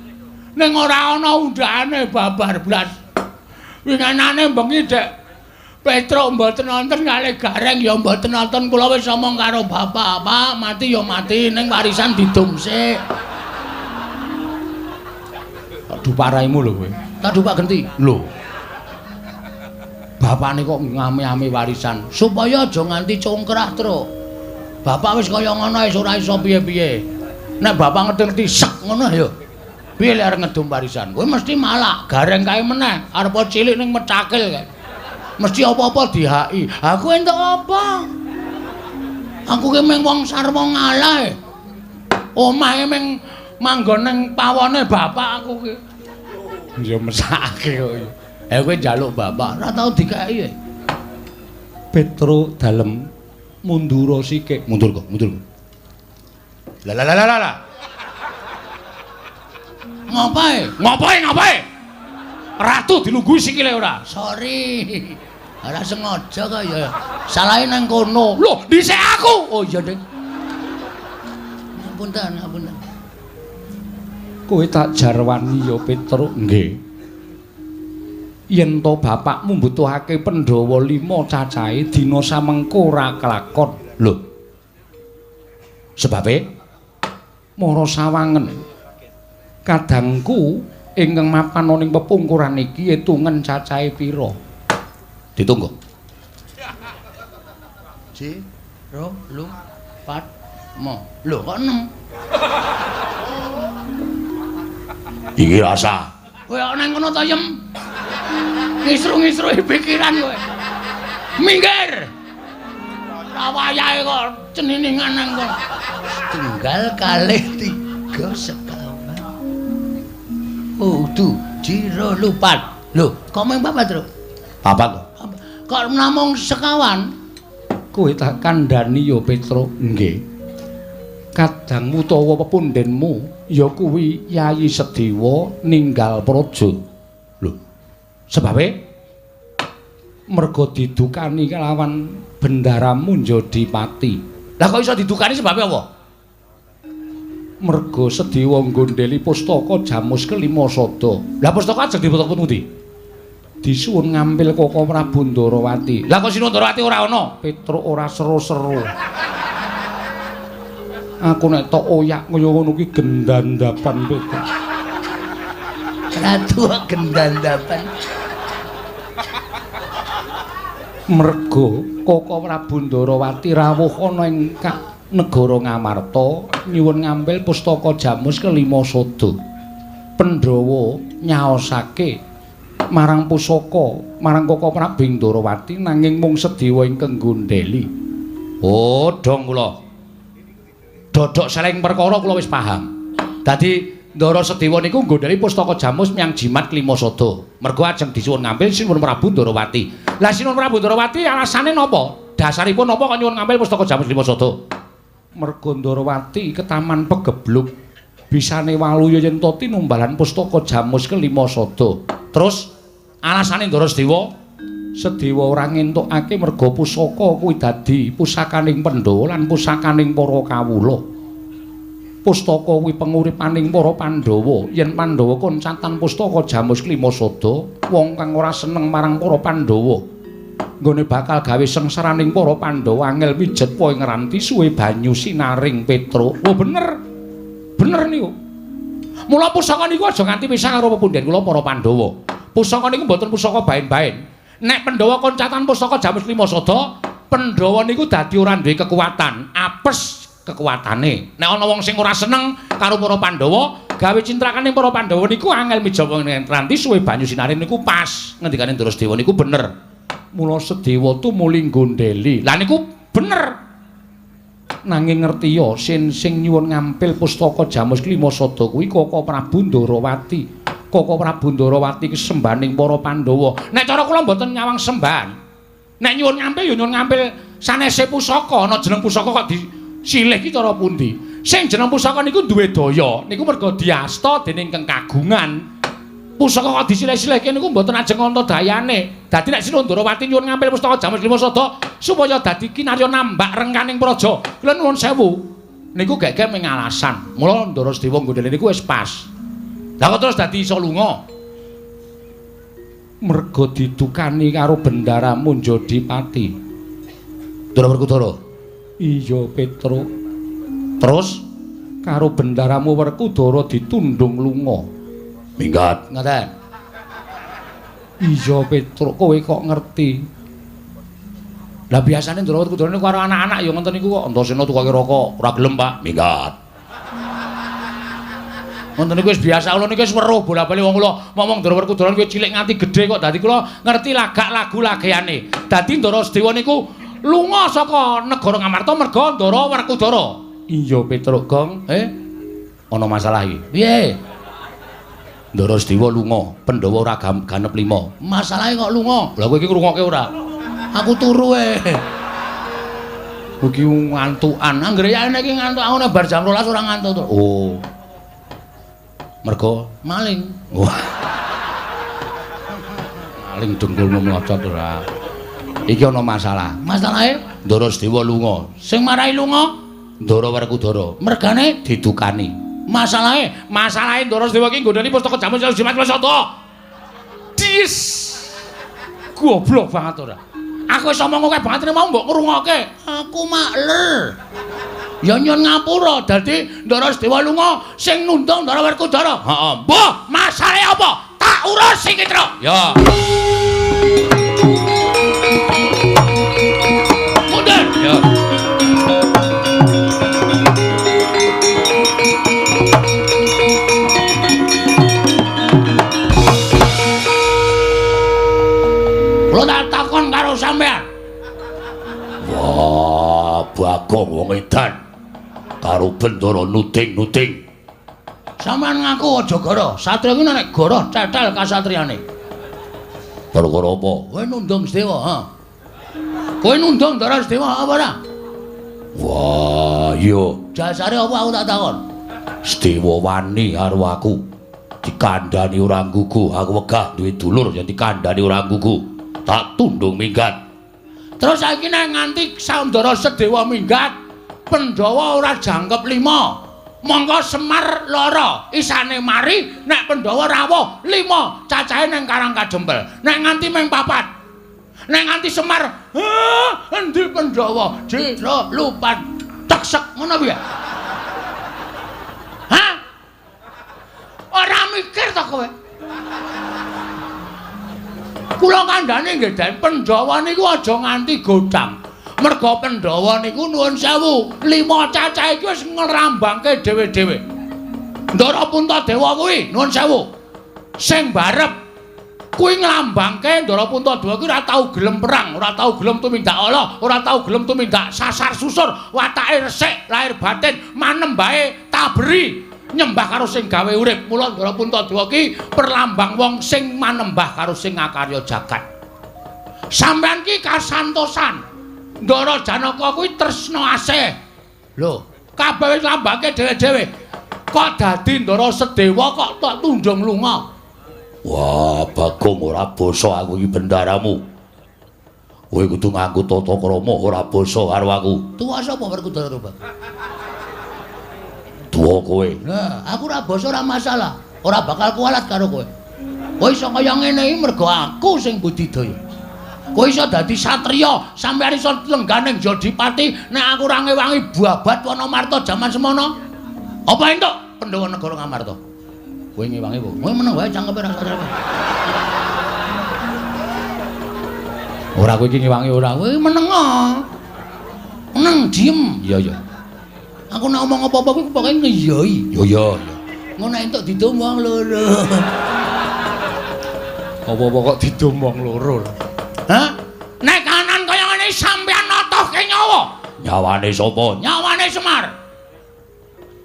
Ning ora ana undhane babar blas. Winganane bengi Dek Petruk mboten nonton kalih Gareng ya mboten nonton, kula wis omong karo bapak, Pak, mati ya mati ning warisan didum sik. Aduh paraimu lho kowe. Tak dupak genti. Lho. Bapakne kok ngame-ame warisan supaya aja nganti congkrah terus. Bapak wis kaya ngono wis ora iso piye-piye. Nek bapak ngerti-ngerti sek ngono ya. Piye lek arep ngedum warisan? Kowe mesti malak, Gareng kae meneh, arep cilik ning mecakil kae. Mesti apa-apa dihaki. Aku entuk apa? Aku ki mung wong sarwa ngalah. Omahe mung manggon ning pawone bapak aku ki. Ya mesake kok. Kowe njaluk bapak, ora tau dikeki. Petro dalem mundur sikik. Mundur kok, mundur. Lah. Ngapain? Ratu dilungguhi sikile ora? Sorry. Ora sengaja kok ya. Salahe nang kono. Loh, dhisik aku. Oh iya, Dek. Ngapunten. Kowe tak jarwani ya Petro, nggih. Yen to bapakmu mbutuhake Pandhawa 5 cacahe dina samengko ora kelakon. Lho. Sebabe mara sawangen. Kadangku ingkang mapan ning pepungkuran iki etungen cacahe pira? Ditunggu. Ji, ro, lu, pat, mo. Lho kok 6? Iki rasa. Kowe kok nang kono ta, Yem? Ngisru-ngisruhi pikiran kowe. Minggir. Ora wayahe kok ceniningan nang kono. Tunggal kalih 3 sekawan. Oh, tuh, jiro lupat. Lho, kok mung papat, Tru? Papat kok. Kok namung sekawan? Kowe tak kandhani ya, Petro. Nggih. Kadangmu utawa pepundhenmu ya kuwi Yayi Sediwa ninggal praja. Lho. Sebabe merga didukani kelawan bendaramu Njodipati. Lah kok iso didukani sebabe apa? Merga Sediwa nggondheli pustaka Jamus Kelima Sada. Lah pustaka ajeng dipotong pundi? Disuwun ngambil Koko Prabu Ndarawati. Lah kok Sinu Ndarawati ora ana? Petro ora seru-seru. Aku nek tok oyak kaya ngono ki gendandapan Petro. Ratu gendandapan. Merga Koko Prabu Ndarawati rawuh ana ing negara Ngamarta nyuwun ngambil pustaka Jamus Kelima Sada. Pandhawa nyaosake marang pusaka marang Koko Prabu Ndarawati nanging mung Sediwa ingkang nggondheli. Oh, dong kula. Dodok seleng perkara kula wis paham. Dadi Ndara Sediwa niku nggondheli pustaka Jamus miyang Jimat Kelima Sada. Merga ajeng disuwun ngambil Sinuwun Prabu Ndarawati. Lah Sinuwun Prabu Ndarawati alasane napa? Dasaripun napa kok nyuwun ngambil pustaka Jamus Kelima Sada? Merga Ndarawati ketaman pegebluk. Bisane waluya yen to tinumbalan pustaka Jamus Kelima Sada. Terus alasane Ndara Sediwa ora ngentukake merga pusaka kuwi dadi pusakaning Pandhawa lan pusakaning para kawula. Pustaka kuwi penguripaning para Pandhawa. Yen Pandhawa koncatan pustaka Jamus Kelima Sada, wong kang ora seneng marang para Pandhawa nggone bakal gawe sengsaraning para Pandhawa angel mijet poe ngranti suwe banyu sinaring Petro. Oh bener. Bener niku. Mula pusaka niku aja nganti pisah karo pepundhen kula para Pandhawa. Pusaka niku mboten pusaka baen-baen. Nek Pandhawa koncatan pustaka Jamus Kelima Sada, Pandhawa niku dadi ora duwe kekuatan, apes kekuatane. Nek ana wong sing ora seneng karo para Pandhawa, gawe cintrakaning para Pandhawa niku angel mijawa ngranti suwe banyu sinaring niku pas. Ngendikane Ndara Sediwa niku bener. Mula Sediwa tumuli nggondheli. Lah niku bener. Nanging ngertiya sing nyuwun ngampil pustaka Jamus Kelima Sada kuwi Koko Prabu Ndarawati. Koko Prabu Ndarawati ki sembahaning para Pandhawa. Nek cara kula mboten nyawang sembahan. Nek nyuwun ngampil ya nyuwun ngampil sanese pusaka, ana jeneng pusaka kok disilih ki cara pundi. Sing jeneng pusaka niku duwe daya, niku merga diasta dening Kang Kagungan. Pusaka kok disilih-silihke niku mboten ajeng ana dayane. Dadi nek Sina Ndarawati nyuwun ngambil pustaka Jamus Lima Sada supaya dadi kinarya nambak rengkaning praja. Kula nuwun sewu. Niku gek-gek ming alasan. Mula Ndarasedewa nggodhele niku wis pas. Lah kok terus dadi iso lunga? Merga ditukani karo bendaramu Jodipati. Ndara Werkudara. Iya, Petruk. Terus karo bendaramu Werkudara ditundung lunga. Minggat. Ngaten. Iya, Petruk, kowe kok ngerti. Lah biasane Ndara Werkudara niku karo anak-anak ya ngoten niku kok. Antasena tukake rokok, ora gelem, Pak. Minggat. Ngoten niku wis biasa, kula niku wis weruh bola-bali wong kula ngomong Ndara Werkudara niku cilik nganti gedhe kok. Dadi kula ngerti lagak lagu lageane. Dadi Ndarasedewa niku lunga saka negara Ngamarta merga Ndara Werkudara. Iya, Petruk, Gong. Ana masalah iki. Piye? Ndarasedewa lunga, Pandhawa ora ganep 5. Masalahe kok lunga? Lah kowe iki ngrungokke ora? Aku turu Iki ngantukan. Anggere ya iki ngantuk aku nek bar jam 12 ora ngantuk to. Oh. Mergo maling. Wah. Maling dengkulmu mlocot ora. Iki ana masalah. Masalahe Ndarasedewa lunga. Sing marahi lunga Ndara Werkudara. Mergane didukani. Masalahe Ndarasedewa iki nggodhani pustaka Jamus Lima Sada. Dis. Goblok banget ora. Aku wis omong kowe banget mau mbok ngrungokke. Aku makler. Ya nyun ngapura dadi Ndarasedewa lunga sing nundung Ndara Werkudara. Heeh. Mbah, masalahe apa? Tak urus iki, Tru. Ya. Mundur. Ya. Kula tak takon karo sampean. Wah, Bagong wong edan. Karo bendara nuting-nuting. Sampeyan ngaku aja goro. Satriya ki nek goro cetel kasatriyane. Perkara apa? Kowe nundung Sedewa, ha? Kowe nundung Ndarasedewa apa ora? Wah, iya. Jasare apa aku tak takon? Sedewa wani karo aku. Dikandhani ora nggugu, aku wegah duwe dulur yen dikandhani ora nggugu. Tak tundung minggat. Terus saiki nek nganti Ndarasedewa minggat, Pandhawa ora jangkep 5. Monggo Semar loro, isane mari nek Pandhawa rawuh 5, cacahe ning Karang Kadempel. Nek nganti ming 4. Nek nganti Semar, endi Pandhawa? Jira lupat teksek ngono piye? Hah? Ora mikir to kowe? Kula kandhane nggih Den Pandhawa niku aja nganti godhang. Merga Pandhawa niku nuwun sewu, 5 cacahe iki wis ngrambangke dhewe-dhewe. Ndara Puntadewa kuwi nuwun sewu. Sing barep kuwi nglambangke Ndara Puntadewa kuwi ora tau gelem perang, ora tau gelem tumindak ala, ora tau gelem tumindak sasar susur, watake resik, lahir batin manembahe taberi. Nyembah karo sing gawe urip. Mula Ndara Puntadewa ki perlambang wong sing manembah karo sing ngakarya jagat. Sampeyan ki kasantosan. Ndara Janaka kuwi tresna asih. Lho, kabeh wis lambake dhewe-dhewe. Kok dadi Ndarasedewa kok tok tundung lunga? Wah, Bagong ora basa aku iki bendaramu. Kowe kudu nganggo tata krama ora basa karo aku. Tuwa sapa Werkudara, Bang? Tuwa kowe. Nah, aku ora basa ora masalah. Ora bakal kualat karo kowe. Kowe iso kaya ngene iki mergo aku sing budidaya. Kowe iso dadi satriya, sampeyan iso lengganing Jodipati nek aku ora ngewangi babat Wanamarta jaman semono. Apa entuk Pandhawa negara Ngamarta? Kowe ngewangi apa? Kowe meneng wae cangkepe ra satriya. Ora kowe iki ngewangi ora, kowe meneng. Meneng diem. Iya iya. Aku nek omong apa-apa kuwi pokoke ngiyoi. Yo yo. Ngono entuk didum wong loro. Apa-apa kok didum wong loro. Hah? Nek kanan kaya ngene sampeyan notohke nyawa. Nyawane sapa? Nyawane Semar.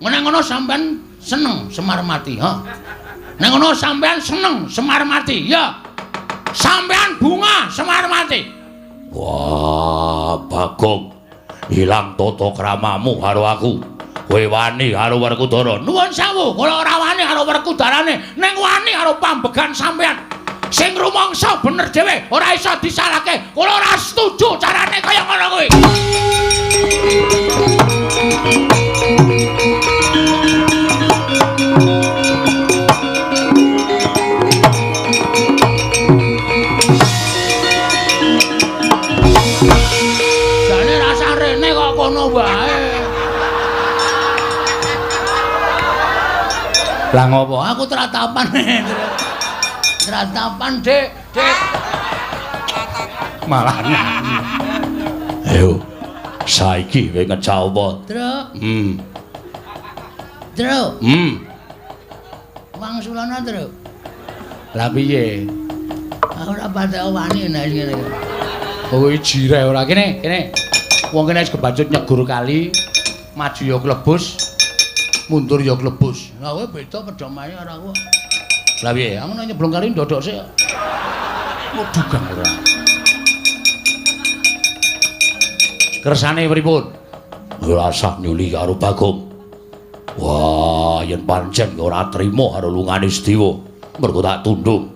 Nek ngono sampeyan seneng Semar mati, ha? Nek ngono sampeyan seneng Semar mati, ya. Sampeyan bunga Semar mati. Wah, Bagong. Ilang tata kramamu karo aku. Kowe wani karo Werkudara. Nuwun sewu, kula ora wani karo Werkudarane, ning wani karo pambegan sampean. Sing rumangsa bener dhewe, ora iso disalahke. Kula ora setuju carane kaya ngono kuwi. Jane rasa rene kok kono wae. Lah ngopo? Aku tratapan. Tratapan, Dik. Malah. Ayo. Saiki kowe ngecah apa? Truk. Truk. Wangsulana, Truk. Lah piye? Aku ora patek wani nek ngene. Oh, jire ora kene. Wong kene wis kebacut nyegur kali, maju ya klebus, mundur ya klebus. Lah kowe beda pedomae karo aku. Lah piye? Aku nek nyeblong kali ndodok sik. Mudugang ora. Kersane pripun? Ora usah nyuli karo Bagong. Wah, yen pancen ora trima karo lungane Sedewa, mergo tak tundung.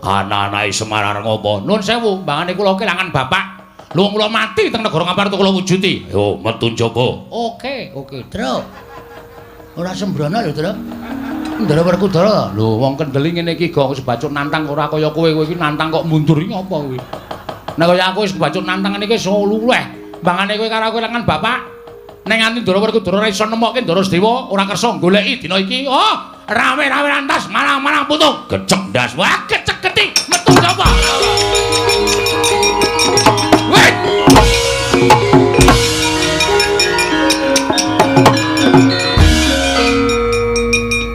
Anak-anake Semar ngopo? Nuwun sewu, mbangane kula kelangan bapak. Lho kula mati teng negara Ngaparta kula wujuti. Yo, metu njaba. Oke, Truk. Ora sembrono lho, Truk. Ndara Werkudara. Lho, wong kendeli ngene iki kok wis bacut nantang ora kaya kowe iki nantang kok mundur iki apa kuwi? Nek kaya aku wis bacut nantang ngene iki iso luweh. Mbangane kowe karo aku kelangan bapak. Ning nganti Ndara Werkudara ora iso nemokke Ndara Sedewa, ora kersa goleki dina iki. Oh, rame-rame lantas malang-malang putung. Gecek ndas. Wah, gecek-geti metu coba. Wait.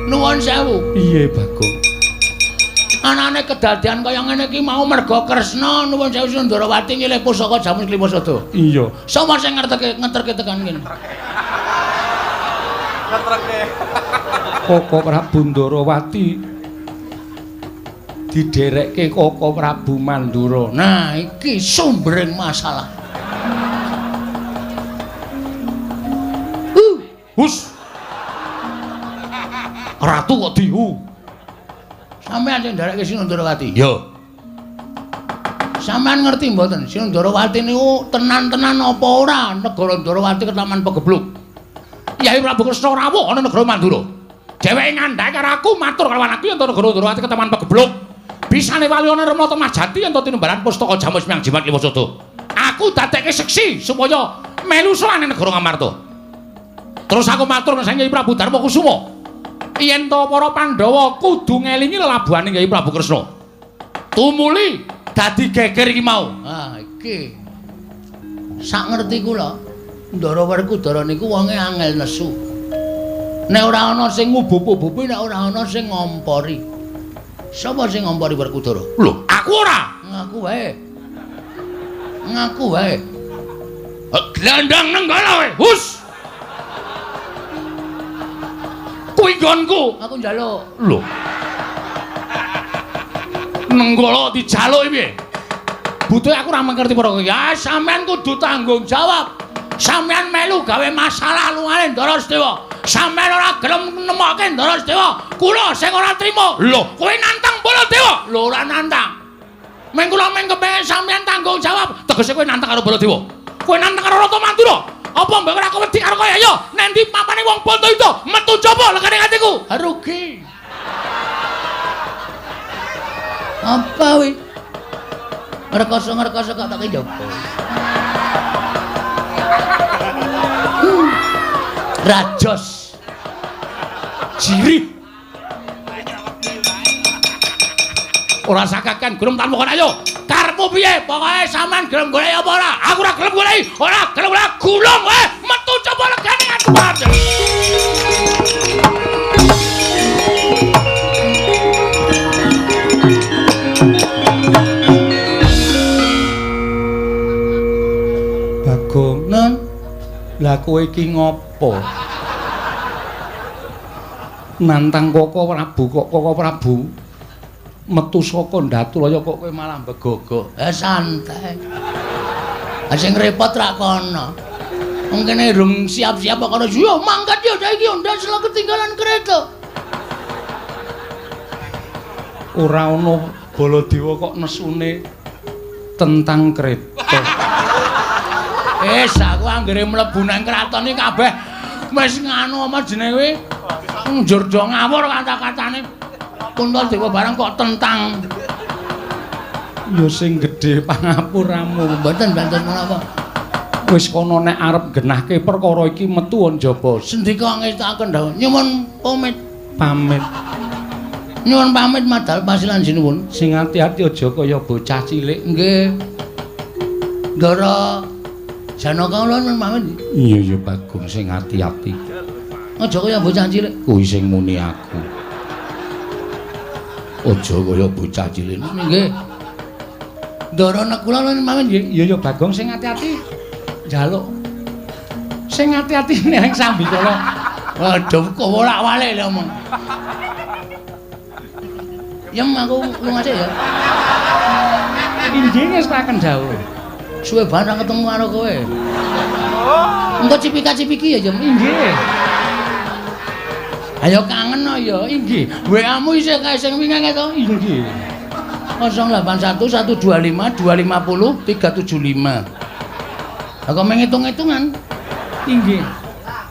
Nuwun sewu. Piye, Bagong? Anane kedadian kaya ngene iki mau merga Kresna nuwun sewu Sundarawati ngilih pusaka jamus Klimasada. Iya. Sapa sing ngeterke tekan kene? Ngeterke. Koko Prabu Ndarawati diderekke Koko Prabu Mandura. Nah, iki sumbering masalah. Hus. Ratu kok dihu. Sampeyan sing nderekke Sinundarawati. Yo. Sampeyan ngerti mboten Sinundarawati niku tenan-tenan apa ora negara Ndarawati ketaman pegebluk. Yai Prabu Kresna rawuh ana negara Mandura. Dheweke ngandhake karo aku matur karo anakku yen negara Ndarawati ketaman pegebluk. Bisane wali ana Remata Majati yen tinimbalan pustaka jamus Hyang Jimat Klimasada. Aku dadekke seksi supaya melu sowan negara Ngamarta. Terus aku matur nang Yai Prabu Darma Kusuma. Yen to para Pandhawa kudu ngelingi lelabuhane Yai Prabu Kresna. Tumuli dadi geger iki mau. Ah, iki. Sak ngerti kula, Ndara Werkudara niku wonge angel nesu. Nek ora ana sing ngubup-ubupi, nek ora ana sing ngompori. Sapa sing ngompori Werkudara? Lho, aku ora. Ngaku wae. Ngaku wae. Glandang nenggala wae. Hus. Kuwi nggonku. Aku njaluk. Lho. Nenggala dijaluk piye? Butuhe aku ora mengerti para kowe. Ya sampean kudu tanggung jawab. Sampean melu gawe masalah lungane Ndara Sedewa. Sampean ora gelem nemokke Ndara Sedewa. Kula sing ora trima. Lho, kowe nantang Baladewa. Lho ora nantang. Meng kula meng kepengin sampean tanggung jawab. Tegese kowe nantang karo Baladewa. Kowe nantang karo Rata Mandura. Apa mbok ora kowe wedi karo kowe ya? Nek ndi papane wong Banda itu metu jaba lekane atiku. Rugi. Apa wi? Ngerkoso kok tak njaba. Rajos. Jirih. Ora sakakan gelem tanpa kon ayo. Karepmu piye? Pokoke sampean gelem golek apa ora? Aku ora gelem golek. Ora gelem ora gulung kowe. Metu coba legane atuh. Bagong, Nun. Lah kowe iki ngopo? Nantang Koko Prabu. Metu saka Ndaturaya kok kowe malah begogok. Santai. Sing repot ra kono. Mungkin rung siap-siap karo yo mangkat yo saiki ndak sela ketinggalan kereta. Ora ono Baladewa kok nesune tentang kereta. Aku anggere mlebu nang kraton iki kabeh wis nganu apa jenenge njur do ngawur kata-katane. Kuntadewa barang kok tentang. Ya sing gedhe pangapuramu mboten menapa. Wis kono nek arep genahke perkara iki metu njaba. Sendika ngestaken dawuh nyuwun pamit. Nyuwun pamit madhal pasilan sinuwun. Sing ati-ati aja kaya bocah cilik. Nggih. Ndara Janaka kula nyuwun pamit. Iya ya Bagong sing ati-ati. Aja kaya bocah cilik. Kuwi sing muni aku. Aja kaya bocah cilik. Nggih. Ndara nek kula nyuwun pamit nggih. Iya ya Bagong sing ati-ati. Njaluk. Sing ati-ati ning sambikala. Waduh kok wolak-walik lho omong. Yang aku lunga aja ya. Inggih ngestaken dawuh. Suwe barang ketemu karo kowe. Engko cipika-cipiki ya, Jem. Inggih. Ayo kangen no ya, inggih. WA-mu isih kae sing wingi to? Inggih. 081 125 250 375. Aku menghitung-hitungan. Inggih.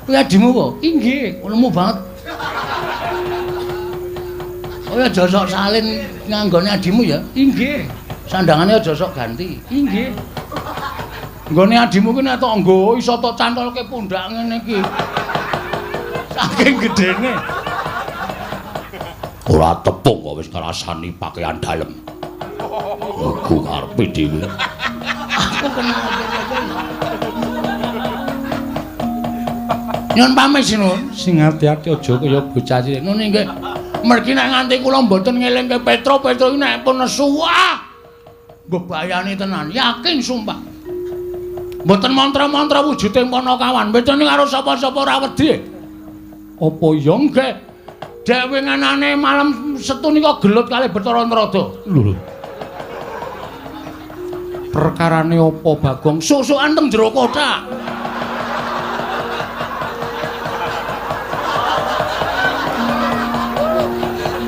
Kuwi adimu po? Inggih. Lemu banget. Oh ya aja sok salin nganggone adimu ya. Inggih. Sandangane aja sok ganti. Inggih. Nggone adimu ki nek tok nggo iso tok cantolke pundak ngene iki. Saking gedene. Ora tepung kok wis ngrasani pakaian dalem. Aku karepe dhewe. Aku kenal Nyun pamit sinun. Sing ati-ati aja kaya bocah cilik. Nun nggih. Mergi nek nganti kula mboten ngelingke Petro iki nek pun nesu bebayani tenan, yakin sumpah. Mboten mantra-mantra wujuding Panakawan, mboten karo sapa-sapa ora wedi. Apa ya nggih? Dek winginane malam Setu nika gelut kalih Bathara Narada. Lho. Perkarane apa Bagong? Susukan teng jero kotak.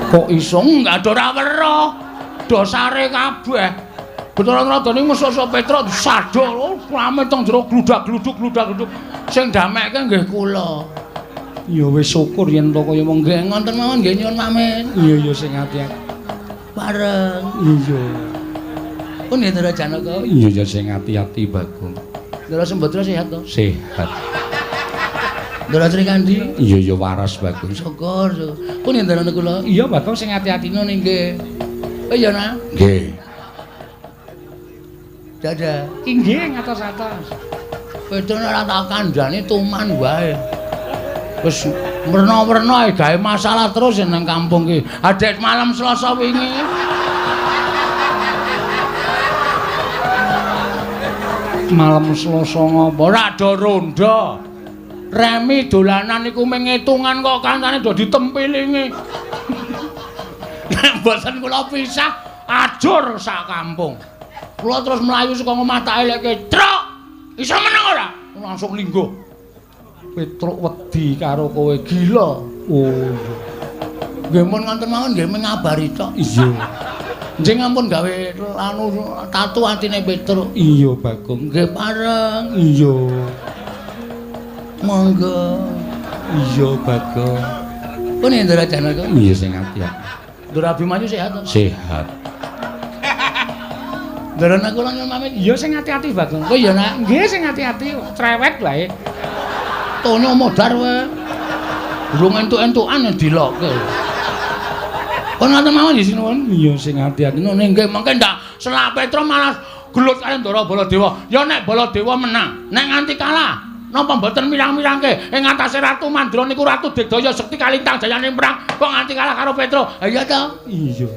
Kok iso enggak ada ora weruh. Dosare kabeh. Bathara Narada niku musuh Petra disadol, rame teng jero gludak-gluduk. Sing damekke nggih kula. Ya wis syukur yen to kaya mong nggih ngoten mawon nggih nyuwun pamit. Iya sing ati-ati. Bareng. Iya. Pun ya Ndara Janaka. Iya ya sing ati-ati Bagong. Ndara Sembadra sehat to? Sehat. Ndara Srikandi? Iya ya waras Bagong. Syukur. Pun ya Ndara kula. Iya Bagong sing ati-ati ngono nggih. Oh iya nah. Nggih. Dadah. Inggih ngatos-atos. Petrone ora tak kandhani tuman wae. Wis merna-merna gawe masalah terus nang kampung ki. Adek malam Selasa wingi. Malam Selasa ngopo? Ora do ronda. Remi dolanan iku mengitungan kok kancane do ditempilingi. Nek mboten kula pisah ajur sak kampung. Kula terus mlayu saka omah tak eleke, "Truk, iso meneng ora?" Langsung lingguh. Petruk wedi karo kowe gila. Oh. Nggih mun ngoten mawon nggih ngabari tok. Iya. Njing ampun gawe anu tatu atine Petruk. Iya Bagong. Nggih pareng. Iya. Monggo. Iya Bagong. Pun Ndara Janaka. Iya sing ati-ati. Ndara Abimanyu sehat to? Sehat. Ndara nak kula nyuwun pamit. Iya sing ati-ati Bagong. Oh iya nak. Nggih sing ati-ati cerewet wae. Tono modar wae. Durung entuk-entukan dilokke. Pun ngoten mawon nggih sinuwun. Iya sing ati-ati. Nggih mengke ndak selak Petra malah gelut kali Ndara Baladewa. Ya nek Baladewa menang, nek nganti kalah napa mboten mirang-mirangke ing atase Ratu Mandra niku Ratu Digdaya Sekti kalintang jayane perang kok nganti kalah karo Petra. Ha iya to? Iya.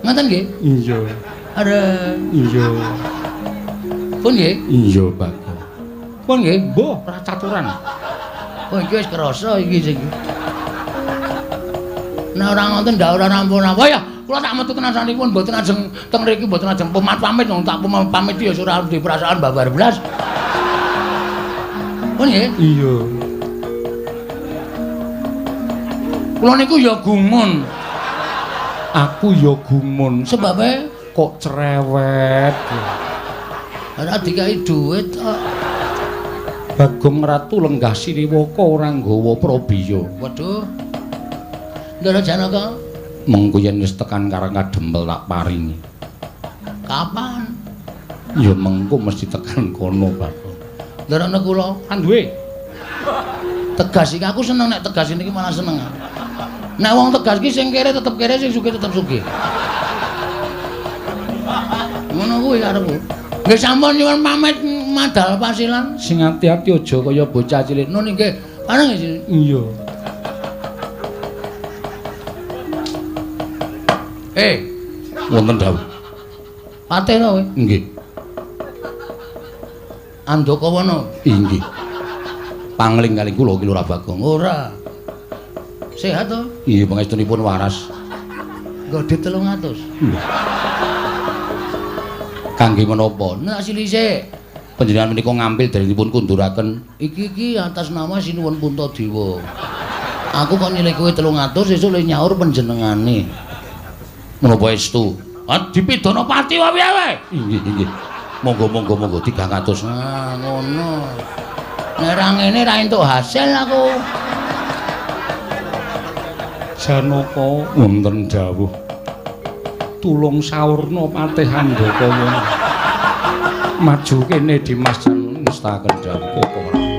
Ngoten nggih? Iya. Are. Iya. Pun nggih? Iya Bagong. Pun nggih? Mbah, ora caturan. Oh iki wis krasa iki sing. Nek ora ngoten ndak ora rampun-rampun. Ya, kula tak metu tenan sanipun mboten ajeng teng mriki mboten ajeng pamit wong tak pamit ya ora di perasaan babar blas. Oh nggih? Iya. Kula niku ya gumun. Aku ya gumun. Sebabe kok cerewet. Ora dikai dhuwit kok. Bagong Ratu lenggah Siniwaka ora nggawa prabiya. Waduh. Ndara Janaka, mengko yen wis tekan Karang Kadempel tak paringi. Kapan? Ya mengko mesti tekan kono, Bagong. Ndarane kula kan duwe. Tegas iki aku seneng nek tegas niki malah seneng. Nek wong tegas ki sing kere tetep kere, sing sugih tetep sugih. Ngono kuwi karepku. Nggih sampun nyuwun pamit madal pasilan. Sing ati-ati aja kaya bocah cilik. Nun nggih. Pareng nggih. Iya. Wonten dawuh. Patena kowe? Nggih. Andakawana? Inggih. Pangling-kaling kula ki Lurah Bagong. Ora. Sehat to? Iya, pangestunipun waras. Godhe 300. Kangge menapa? Nek silise panjenengan menika ngambil darinipun kunduraken iki atas nama Sinuwun Puntadewa. Aku kok nyilih kowe 300 sesuk le nyaur panjenengane. Menapa estu? Dipidana pati wae wae. Inggih. Monggo 300. Ah, ngono. Nek ra ngene ra entuk hasil aku. Janaka wonten dawuh. Tulung saurna patih Handaka. Maju kene Dimas jan ngestaken dawuh.